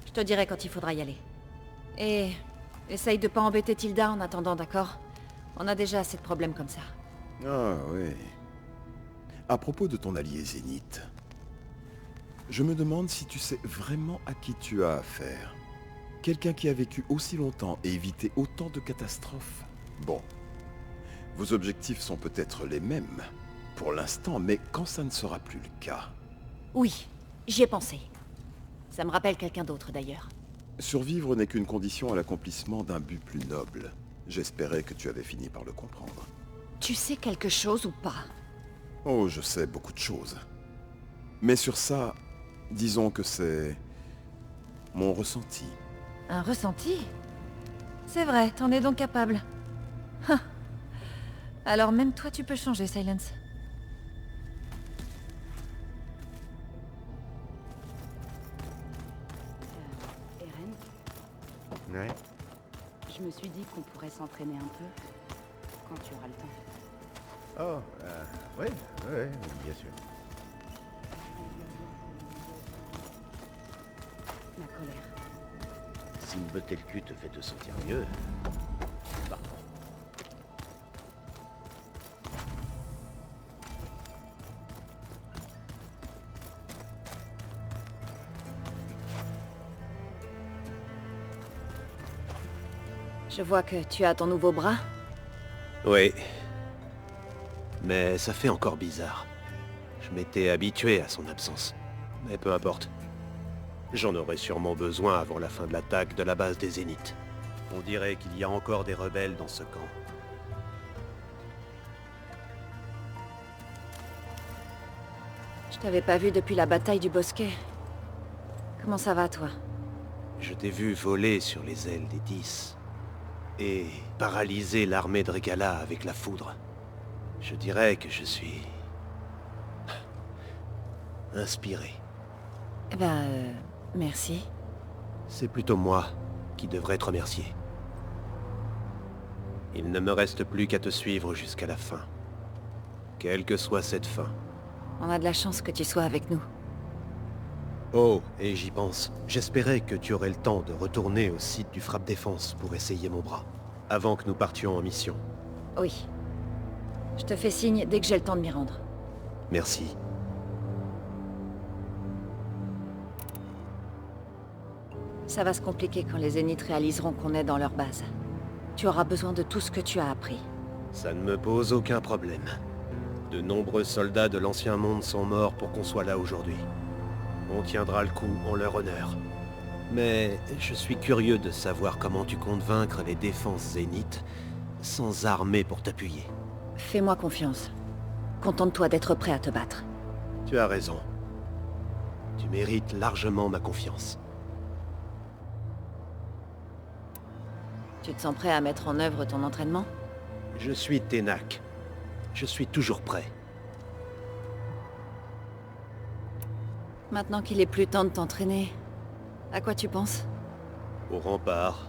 Je te dirai quand il faudra y aller. Et essaye de pas embêter Tilda en attendant, d'accord? On a déjà assez de problèmes comme ça. Ah oui. À propos de ton allié Zénith, je me demande si tu sais vraiment à qui tu as affaire. Quelqu'un qui a vécu aussi longtemps et évité autant de catastrophes. Bon. Vos objectifs sont peut-être les mêmes, pour l'instant, mais quand ça ne sera plus le cas... Oui, j'y ai pensé. Ça me rappelle quelqu'un d'autre, d'ailleurs. Survivre n'est qu'une condition à l'accomplissement d'un but plus noble. J'espérais que tu avais fini par le comprendre. Tu sais quelque chose ou pas? Oh, je sais beaucoup de choses. Mais sur ça, disons que c'est... mon ressenti. Un ressenti? C'est vrai, t'en es donc capable. Ah. Alors même toi, tu peux changer, Silence. Eren, Ouais. je me suis dit qu'on pourrait s'entraîner un peu, quand tu auras le temps. Oh, ouais, bien sûr. Ma colère. Si me botter le cul te fait te sentir mieux... Bah. Je vois que tu as ton nouveau bras. Oui. Mais ça fait encore bizarre. Je m'étais habitué à son absence. Mais peu importe. J'en aurai sûrement besoin avant la fin de l'attaque de la base des Zéniths. On dirait qu'il y a encore des rebelles dans ce camp. Je t'avais pas vu depuis la bataille du Bosquet. Comment ça va, toi? Je t'ai vu voler sur les ailes des 10 et paralyser l'armée de Regala avec la foudre. Je dirais que je suis... inspiré. Merci. C'est plutôt moi qui devrais te remercier. Il ne me reste plus qu'à te suivre jusqu'à la fin. Quelle que soit cette fin. On a de la chance que tu sois avec nous. Oh, et j'y pense. J'espérais que tu aurais le temps de retourner au site du Frappe Défense pour essayer mon bras, avant que nous partions en mission. Oui. Je te fais signe dès que j'ai le temps de m'y rendre. Merci. Ça va se compliquer quand les Zéniths réaliseront qu'on est dans leur base. Tu auras besoin de tout ce que tu as appris. Ça ne me pose aucun problème. De nombreux soldats de l'Ancien Monde sont morts pour qu'on soit là aujourd'hui. On tiendra le coup en leur honneur. Mais je suis curieux de savoir comment tu comptes vaincre les défenses Zéniths sans armée pour t'appuyer. Fais-moi confiance. Contente-toi d'être prêt à te battre. Tu as raison. Tu mérites largement ma confiance. Tu te sens prêt à mettre en œuvre ton entraînement? Je suis Ténac. Je suis toujours prêt. Maintenant qu'il est plus temps de t'entraîner, à quoi tu penses? Au rempart,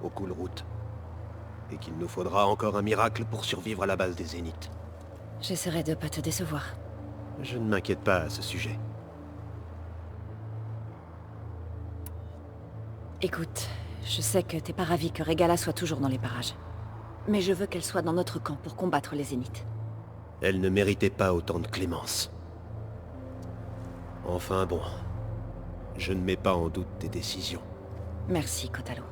au Coulroute. Et qu'il nous faudra encore un miracle pour survivre à la base des Zéniths. J'essaierai de pas te décevoir. Je ne m'inquiète pas à ce sujet. Écoute, je sais que t'es pas ravi que Regala soit toujours dans les parages. Mais je veux qu'elle soit dans notre camp pour combattre les Zéniths. Elle ne méritait pas autant de clémence. Enfin bon, je ne mets pas en doute tes décisions. Merci, Kotalo.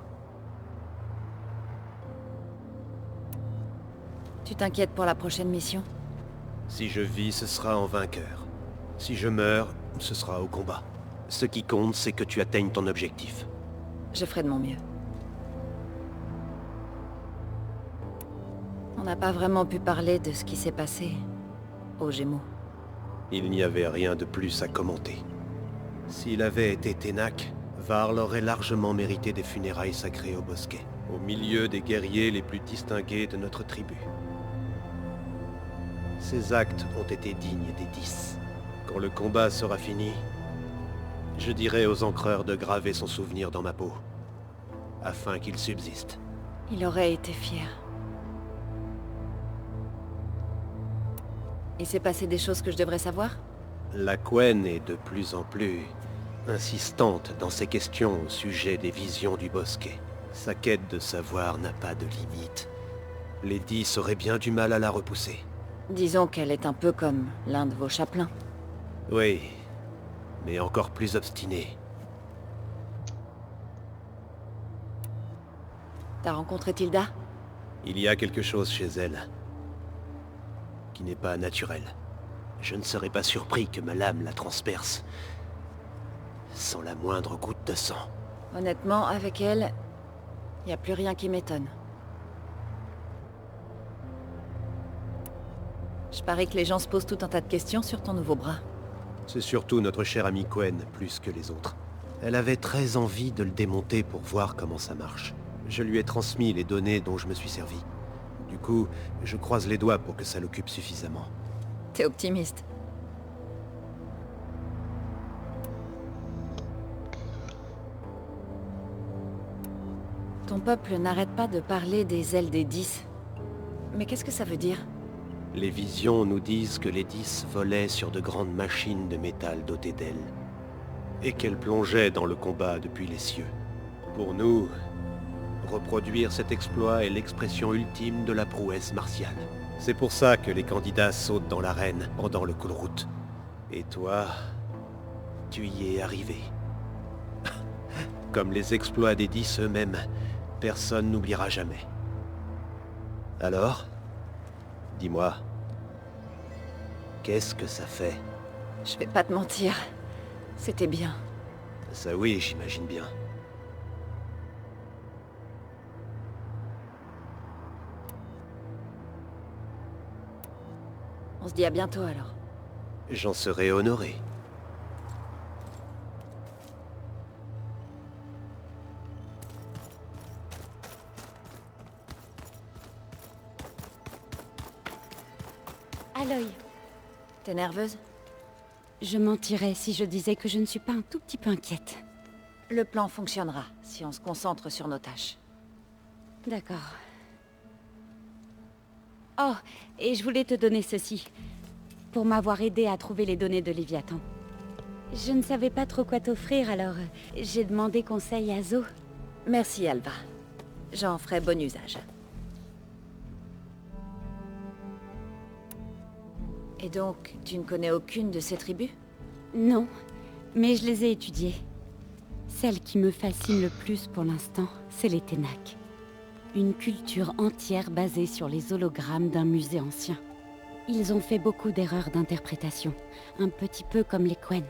Tu t'inquiètes pour la prochaine mission? Si je vis, ce sera en vainqueur. Si je meurs, ce sera au combat. Ce qui compte, c'est que tu atteignes ton objectif. Je ferai de mon mieux. On n'a pas vraiment pu parler de ce qui s'est passé aux Gémeaux. Il n'y avait rien de plus à commenter. S'il avait été Ténac, Varl aurait largement mérité des funérailles sacrées au Bosquet, au milieu des guerriers les plus distingués de notre tribu. Ses actes ont été dignes des 10. Quand le combat sera fini, je dirai aux encreurs de graver son souvenir dans ma peau, afin qu'il subsiste. Il aurait été fier. Il s'est passé des choses que je devrais savoir? La Quen est de plus en plus insistante dans ses questions au sujet des visions du Bosquet. Sa quête de savoir n'a pas de limite. Les 10 auraient bien du mal à la repousser. Disons qu'elle est un peu comme l'un de vos chapelains. Oui, mais encore plus obstinée. T'as rencontré Tilda? Il y a quelque chose chez elle qui n'est pas naturel. Je ne serais pas surpris que ma lame la transperce sans la moindre goutte de sang. Honnêtement, avec elle, y a plus rien qui m'étonne. Je parie que les gens se posent tout un tas de questions sur ton nouveau bras. C'est surtout notre chère amie Quen, plus que les autres. Elle avait très envie de le démonter pour voir comment ça marche. Je lui ai transmis les données dont je me suis servi. Du coup, je croise les doigts pour que ça l'occupe suffisamment. T'es optimiste. Ton peuple n'arrête pas de parler des ailes des 10. Mais qu'est-ce que ça veut dire? Les visions nous disent que les 10 volaient sur de grandes machines de métal dotées d'ailes, et qu'elles plongeaient dans le combat depuis les cieux. Pour nous, reproduire cet exploit est l'expression ultime de la prouesse martiale. C'est pour ça que les candidats sautent dans l'arène pendant le Coulroute. Et toi, tu y es arrivé. Comme les exploits des 10 eux-mêmes, personne n'oubliera jamais. Alors, dis-moi, Qu'est-ce que ça fait? Je vais pas te mentir. C'était bien. Ça oui, j'imagine bien. On se dit à bientôt alors. J'en serais honoré. Aloy, T'es nerveuse? je mentirais si je disais que je ne suis pas un tout petit peu inquiète. Le plan fonctionnera si on se concentre sur nos tâches. D'accord. Oh, et je voulais te donner ceci, pour m'avoir aidé à trouver les données de Léviathan. Je ne savais pas trop quoi t'offrir, alors j'ai demandé conseil à Zo. Merci Alva. J'en ferai bon usage. Et donc, tu ne connais aucune de ces tribus? Non, mais je les ai étudiées. Celle qui me fascine le plus pour l'instant, c'est les Ténac. Une culture entière basée sur les hologrammes d'un musée ancien. Ils ont fait beaucoup d'erreurs d'interprétation, un petit peu comme les Quen.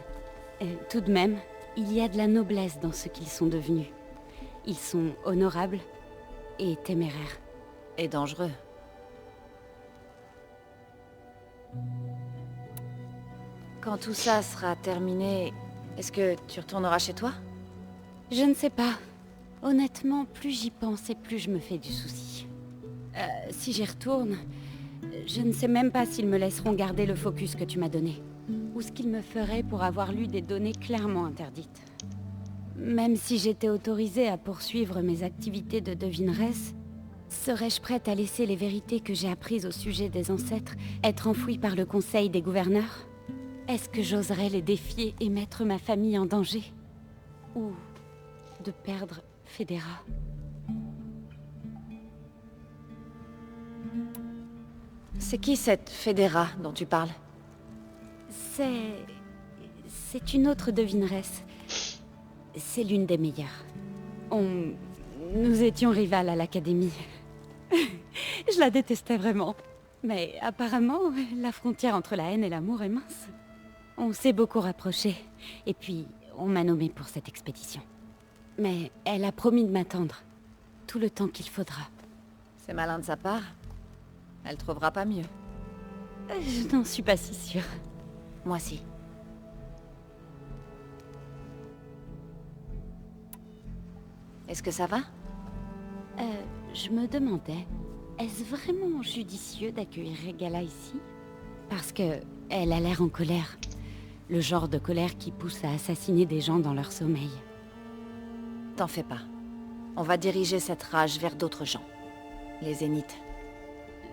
Tout de même, il y a de la noblesse dans ce qu'ils sont devenus. Ils sont honorables et téméraires. Et dangereux. Quand tout ça sera terminé, est-ce que tu retourneras chez toi? Je ne sais pas. Honnêtement, plus j'y pense et plus je me fais du souci. Si j'y retourne, je ne sais même pas s'ils me laisseront garder le focus que tu m'as donné. Ou ce qu'ils me feraient pour avoir lu des données clairement interdites. Même si j'étais autorisée à poursuivre mes activités de devineresse, serais-je prête à laisser les vérités que j'ai apprises au sujet des ancêtres être enfouies par le conseil des gouverneurs? Est-ce que j'oserais les défier et mettre ma famille en danger? Ou de perdre Federa? C'est qui cette Federa dont tu parles? C'est une autre devineresse. C'est l'une des meilleures. Nous étions rivales à l'académie. Je la détestais vraiment. Mais apparemment, la frontière entre la haine et l'amour est mince. On s'est beaucoup rapprochés. Et puis, on m'a nommée pour cette expédition. Mais elle a promis de m'attendre. Tout le temps qu'il faudra. C'est malin de sa part. Elle trouvera pas mieux. Je n'en suis pas si sûre. Moi si. Est-ce que ça va? Je me demandais, est-ce vraiment judicieux d'accueillir Regala ici? Parce que elle a l'air en colère. Le genre de colère qui pousse à assassiner des gens dans leur sommeil. T'en fais pas. On va diriger cette rage vers d'autres gens. Les Zéniths.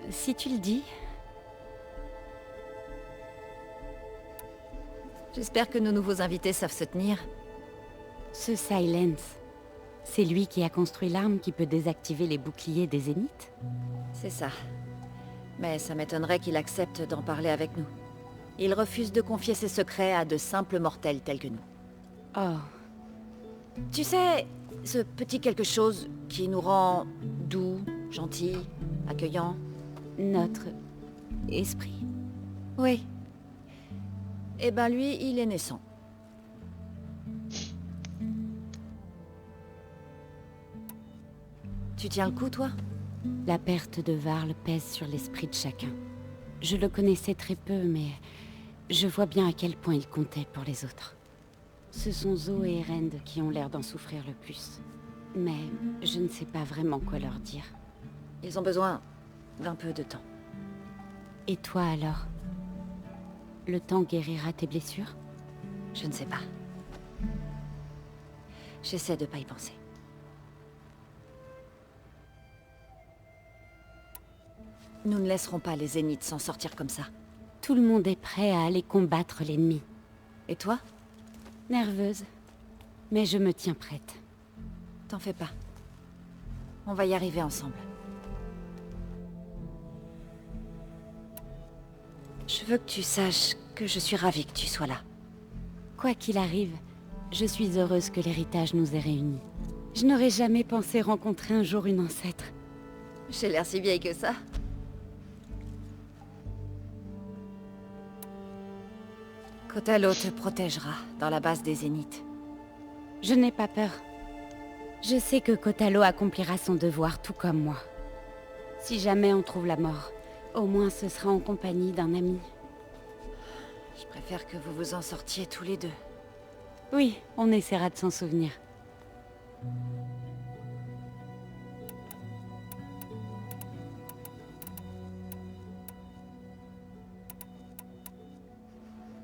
Si tu le dis. J'espère que nos nouveaux invités savent se tenir. Ce Silence, c'est lui qui a construit l'arme qui peut désactiver les boucliers des Zéniths? C'est ça. Mais ça m'étonnerait qu'il accepte d'en parler avec nous. Il refuse de confier ses secrets à de simples mortels tels que nous. Oh, Tu sais, ce petit quelque chose qui nous rend doux, gentils, accueillants. notre esprit. Oui. Eh ben lui, il est naissant. Tu tiens le coup, toi? La perte de Varl pèse sur l'esprit de chacun. Je le connaissais très peu, mais je vois bien à quel point il comptait pour les autres. Ce sont Zo et Erend qui ont l'air d'en souffrir le plus. Mais je ne sais pas vraiment quoi leur dire. Ils ont besoin d'un peu de temps. Et toi alors? Le temps guérira tes blessures? Je ne sais pas. J'essaie de pas y penser. Nous ne laisserons pas les Zéniths s'en sortir comme ça. Tout le monde est prêt à aller combattre l'ennemi. Et toi? Nerveuse, mais je me tiens prête. T'en fais pas. On va y arriver ensemble. Je veux que tu saches que je suis ravie que tu sois là. Quoi qu'il arrive, je suis heureuse que l'héritage nous ait réunis. Je n'aurais jamais pensé rencontrer un jour une ancêtre. J'ai l'air si vieille que ça. Kotalo te protégera dans la base des Zéniths. Je n'ai pas peur. Je sais que Kotalo accomplira son devoir tout comme moi. Si jamais on trouve la mort, au moins ce sera en compagnie d'un ami. Je préfère que vous vous en sortiez tous les deux. Oui, on essaiera de s'en souvenir.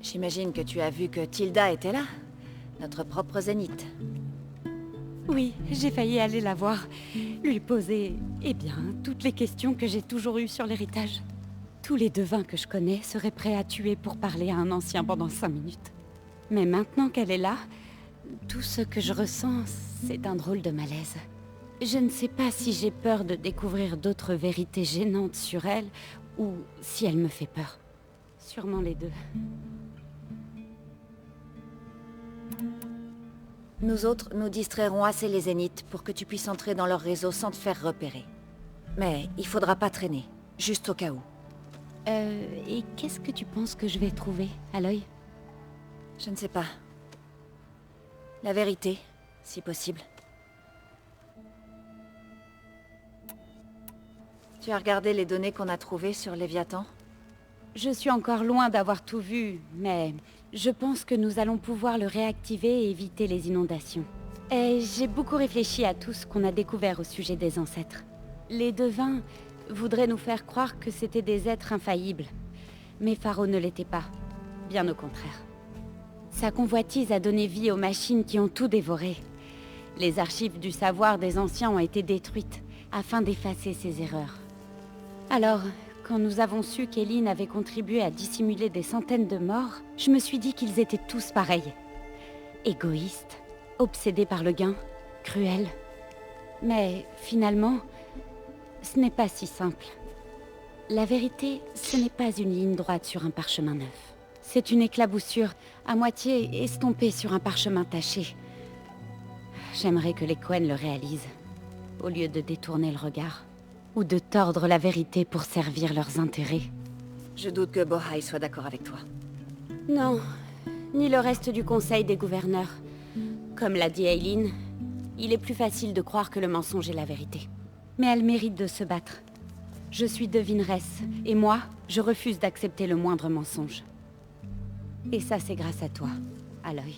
J'imagine que tu as vu que Tilda était là, notre propre Zénith. Oui, j'ai failli aller la voir, lui poser, eh bien, toutes les questions que j'ai toujours eues sur l'héritage. Tous les devins que je connais seraient prêts à tuer pour parler à un ancien pendant 5 minutes. Mais maintenant qu'elle est là, tout ce que je ressens, c'est un drôle de malaise. Je ne sais pas si j'ai peur de découvrir d'autres vérités gênantes sur elle, ou si elle me fait peur. Sûrement les deux. Nous autres, nous distrairons assez les Zéniths pour que tu puisses entrer dans leur réseau sans te faire repérer. Mais il faudra pas traîner, juste au cas où. Et qu'est-ce que tu penses que je vais trouver, Aloy? Je ne sais pas. La vérité, si possible. Tu as regardé les données qu'on a trouvées sur Léviathan? Je suis encore loin d'avoir tout vu, mais je pense que nous allons pouvoir le réactiver et éviter les inondations. Et j'ai beaucoup réfléchi à tout ce qu'on a découvert au sujet des ancêtres. Les devins voudraient nous faire croire que c'étaient des êtres infaillibles. Mais Pharaon ne l'était pas. Bien au contraire. Sa convoitise a donné vie aux machines qui ont tout dévoré. Les archives du savoir des anciens ont été détruites, afin d'effacer ces erreurs. Alors, quand nous avons su qu'Elyn avait contribué à dissimuler des centaines de morts, je me suis dit qu'ils étaient tous pareils. Égoïstes, obsédés par le gain, cruels. Mais finalement, ce n'est pas si simple. La vérité, ce n'est pas une ligne droite sur un parchemin neuf. C'est une éclaboussure, à moitié estompée sur un parchemin taché. J'aimerais que les Cohen le réalisent, au lieu de détourner le regard. Ou de tordre la vérité pour servir leurs intérêts. Je doute que Bohai soit d'accord avec toi. Non, ni le reste du conseil des gouverneurs. Comme l'a dit Aylin, il est plus facile de croire que le mensonge est la vérité. Mais elle mérite de se battre. Je suis devineresse, et moi, je refuse d'accepter le moindre mensonge. Et ça, c'est grâce à toi, Aloy.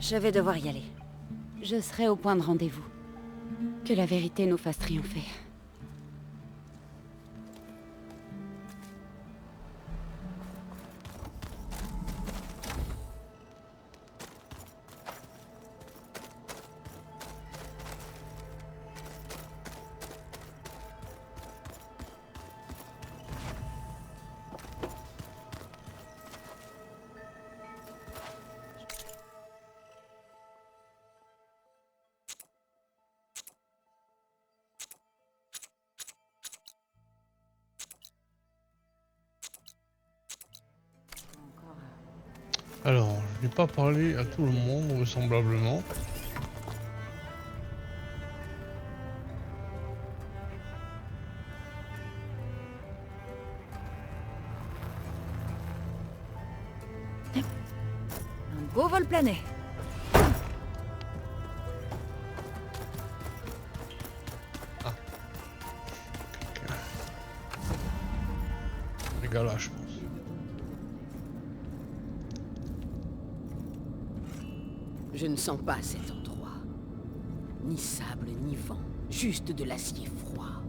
Je vais devoir y aller. Je serai au point de rendez-vous. Que la vérité nous fasse triompher. Alors, je n'ai pas parlé à tout le monde, vraisemblablement. Un beau vol plané. Les gars là, je pense. Je ne sens pas cet endroit. Ni sable, ni vent. Juste de l'acier froid.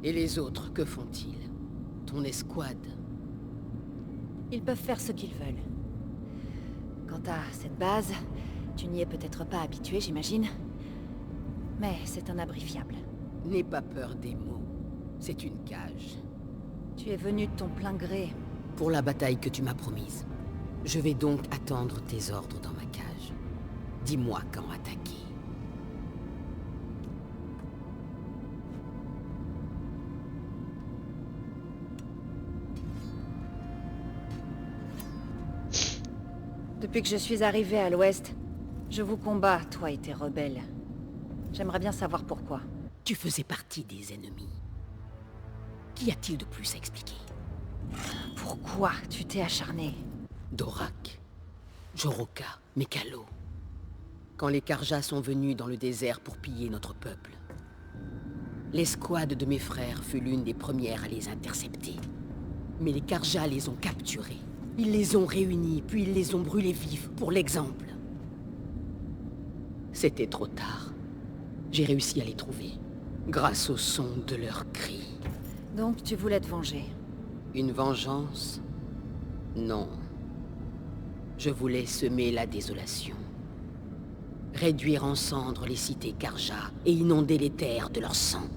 Et les autres, que font-ils? Ton escouade? Ils peuvent faire ce qu'ils veulent. Quant à cette base, tu n'y es peut-être pas habitué, j'imagine. Mais c'est un abri fiable. N'aie pas peur des mots. C'est une cage. Tu es venu de ton plein gré. Pour la bataille que tu m'as promise. Je vais donc attendre tes ordres dans ma cage. Dis-moi quand attaquer. Depuis que je suis arrivée à l'ouest, je vous combats, toi et tes rebelles. J'aimerais bien savoir pourquoi. Tu faisais partie des ennemis. Qu'y a-t-il de plus à expliquer? Pourquoi tu t'es acharné? Dorak, Joroka, Mekalo. Quand les Karjas sont venus dans le désert pour piller notre peuple, l'escouade de mes frères fut l'une des premières à les intercepter. Mais les Karjas les ont capturés. Ils les ont réunis, puis ils les ont brûlés vifs, pour l'exemple. C'était trop tard. J'ai réussi à les trouver, grâce au son de leurs cris. Donc tu voulais te venger. Une vengeance? Non. Je voulais semer la désolation. Réduire en cendres les cités Karja et inonder les terres de leur sang.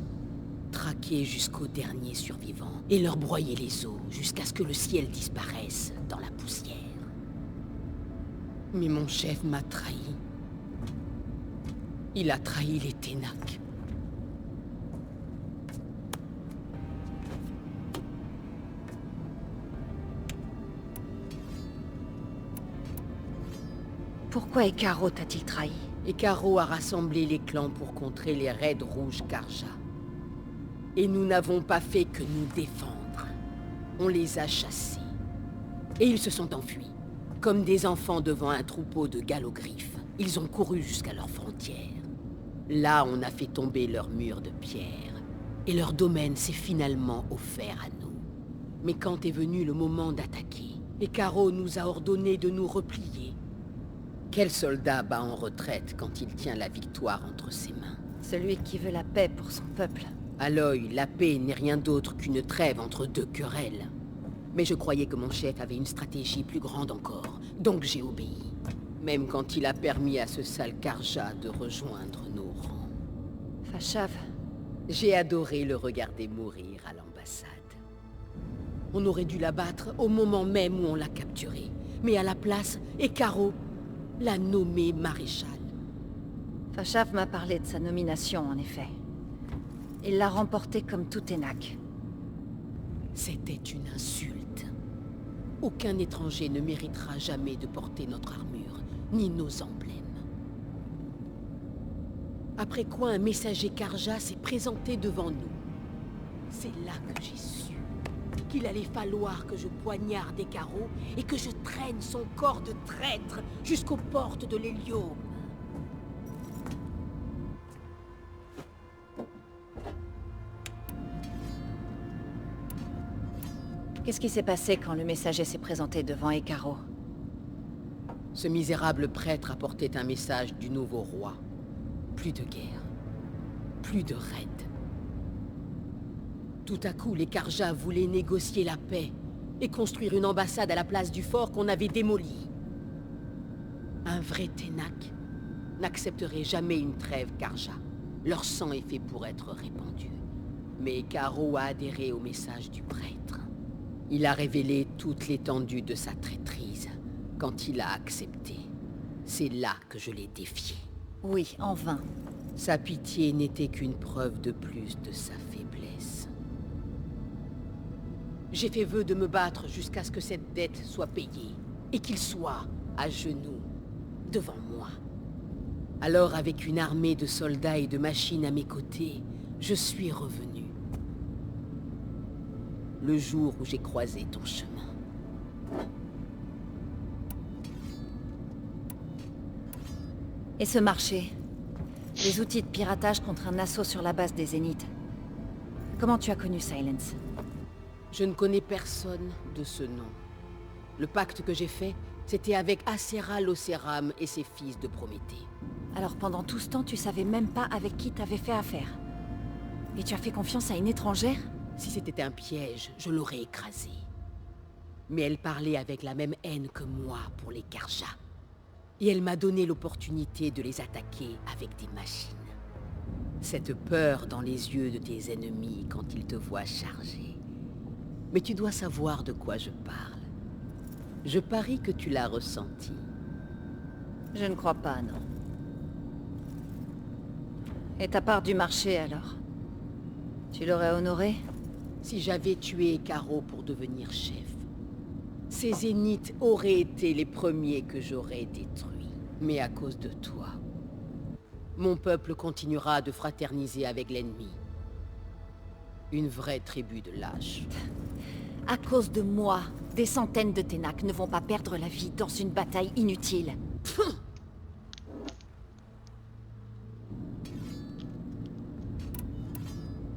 Traquer jusqu'au dernier survivant et leur broyer les os jusqu'à ce que le ciel disparaisse dans la poussière. Mais mon chef m'a trahi. Il a trahi les Ténac. Pourquoi Ekaro t'a-t-il trahi? Ekaro a rassemblé les clans pour contrer les raids rouges Karja. Et nous n'avons pas fait que nous défendre. On les a chassés. Et ils se sont enfuis. Comme des enfants devant un troupeau de galogriffes. Ils ont couru jusqu'à leurs frontières. Là, on a fait tomber leurs murs de pierre. Et leur domaine s'est finalement offert à nous. Mais quand est venu le moment d'attaquer, Ekaro nous a ordonné de nous replier. Quel soldat bat en retraite quand il tient la victoire entre ses mains? Celui qui veut la paix pour son peuple. Aloy, la paix n'est rien d'autre qu'une trêve entre deux querelles. Mais je croyais que mon chef avait une stratégie plus grande encore, donc j'ai obéi. Même quand il a permis à ce sale Karja de rejoindre nos rangs. Fashav, J'ai adoré le regarder mourir à l'ambassade. On aurait dû l'abattre au moment même où on l'a capturé. Mais à la place, Ekaro l'a nommé maréchal. Fashav m'a parlé de sa nomination, en effet. Il l'a remportée comme tout Ténac. C'était une insulte. Aucun étranger ne méritera jamais de porter notre armure, ni nos emblèmes. Après quoi un messager Karja s'est présenté devant nous. C'est là que j'ai su qu'il allait falloir que je poignarde Ekaro et que je traîne son corps de traître jusqu'aux portes de l'Hélium. Qu'est-ce qui s'est passé quand le messager s'est présenté devant Ekaro? Ce misérable prêtre apportait un message du nouveau roi. Plus de guerre. Plus de raids. Tout à coup, les Karja voulaient négocier la paix et construire une ambassade à la place du fort qu'on avait démoli. Un vrai Ténac n'accepterait jamais une trêve Karja. Leur sang est fait pour être répandu. Mais Ekaro a adhéré au message du prêtre. Il a révélé toute l'étendue de sa traîtrise quand il a accepté. C'est là que je l'ai défié. Oui, en vain. Sa pitié n'était qu'une preuve de plus de sa faiblesse. J'ai fait vœu de me battre jusqu'à ce que cette dette soit payée, et qu'il soit à genoux, devant moi. Alors, avec une armée de soldats et de machines à mes côtés, je suis revenu. Le jour où j'ai croisé ton chemin. Et ce marché? Les outils de piratage contre un assaut sur la base des Zéniths. Comment tu as connu Silence? Je ne connais personne de ce nom. Le pacte que j'ai fait, c'était avec Acera Locéram et ses fils de Prométhée. Alors pendant tout ce temps, tu savais même pas avec qui t'avais fait affaire. Et tu as fait confiance à une étrangère? Si c'était un piège, je l'aurais écrasée. Mais elle parlait avec la même haine que moi pour les Karja. Et elle m'a donné l'opportunité de les attaquer avec des machines. Cette peur dans les yeux de tes ennemis quand ils te voient charger. Mais tu dois savoir de quoi je parle. Je parie que tu l'as ressenti. Je ne crois pas, non. Et ta part du marché, alors? Tu l'aurais honoré? Si j'avais tué Ekaro pour devenir chef, Ces zéniths auraient été les premiers que j'aurais détruits. Mais à cause de toi, mon peuple continuera de fraterniser avec l'ennemi. Une vraie tribu de lâches. À cause de moi, des centaines de Ténac ne vont pas perdre la vie dans une bataille inutile.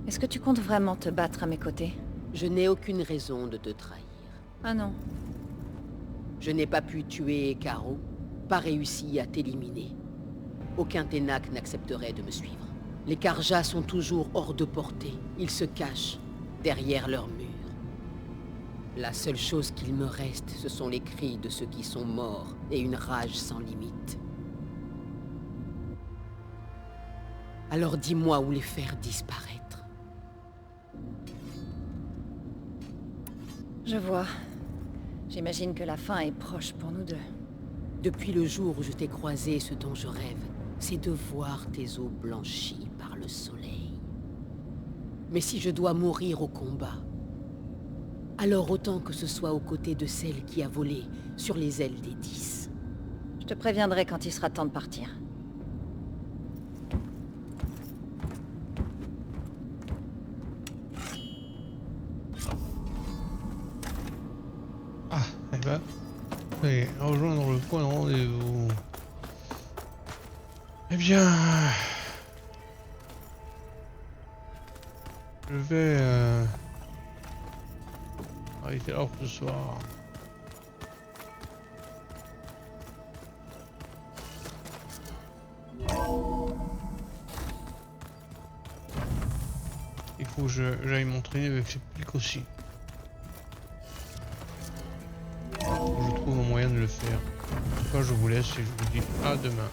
Est-ce que tu comptes vraiment te battre à mes côtés? Je n'ai aucune raison de te trahir. Ah non. Je n'ai pas pu tuer Caro, pas réussi à t'éliminer. Aucun Ténac n'accepterait de me suivre. Les Karjas sont toujours hors de portée. Ils se cachent derrière leurs murs. La seule chose qu'il me reste, ce sont les cris de ceux qui sont morts et une rage sans limite. Alors dis-moi où les faire disparaître. Je vois. J'imagine que la fin est proche pour nous deux. Depuis le jour où je t'ai croisé, ce dont je rêve, c'est de voir tes os blanchis par le soleil. Mais si je dois mourir au combat, alors autant que ce soit aux côtés de celle qui a volé sur les ailes des 10. Je te préviendrai quand il sera temps de partir. Ah, eh ben, allez, rejoindre le point de rendez-vous. Eh bien, je vais arrêter alors ce soir. Il faut que j'aille m'entraîner avec ces pics aussi. Je trouve un moyen de le faire. En tout cas, je vous laisse et je vous dis à demain.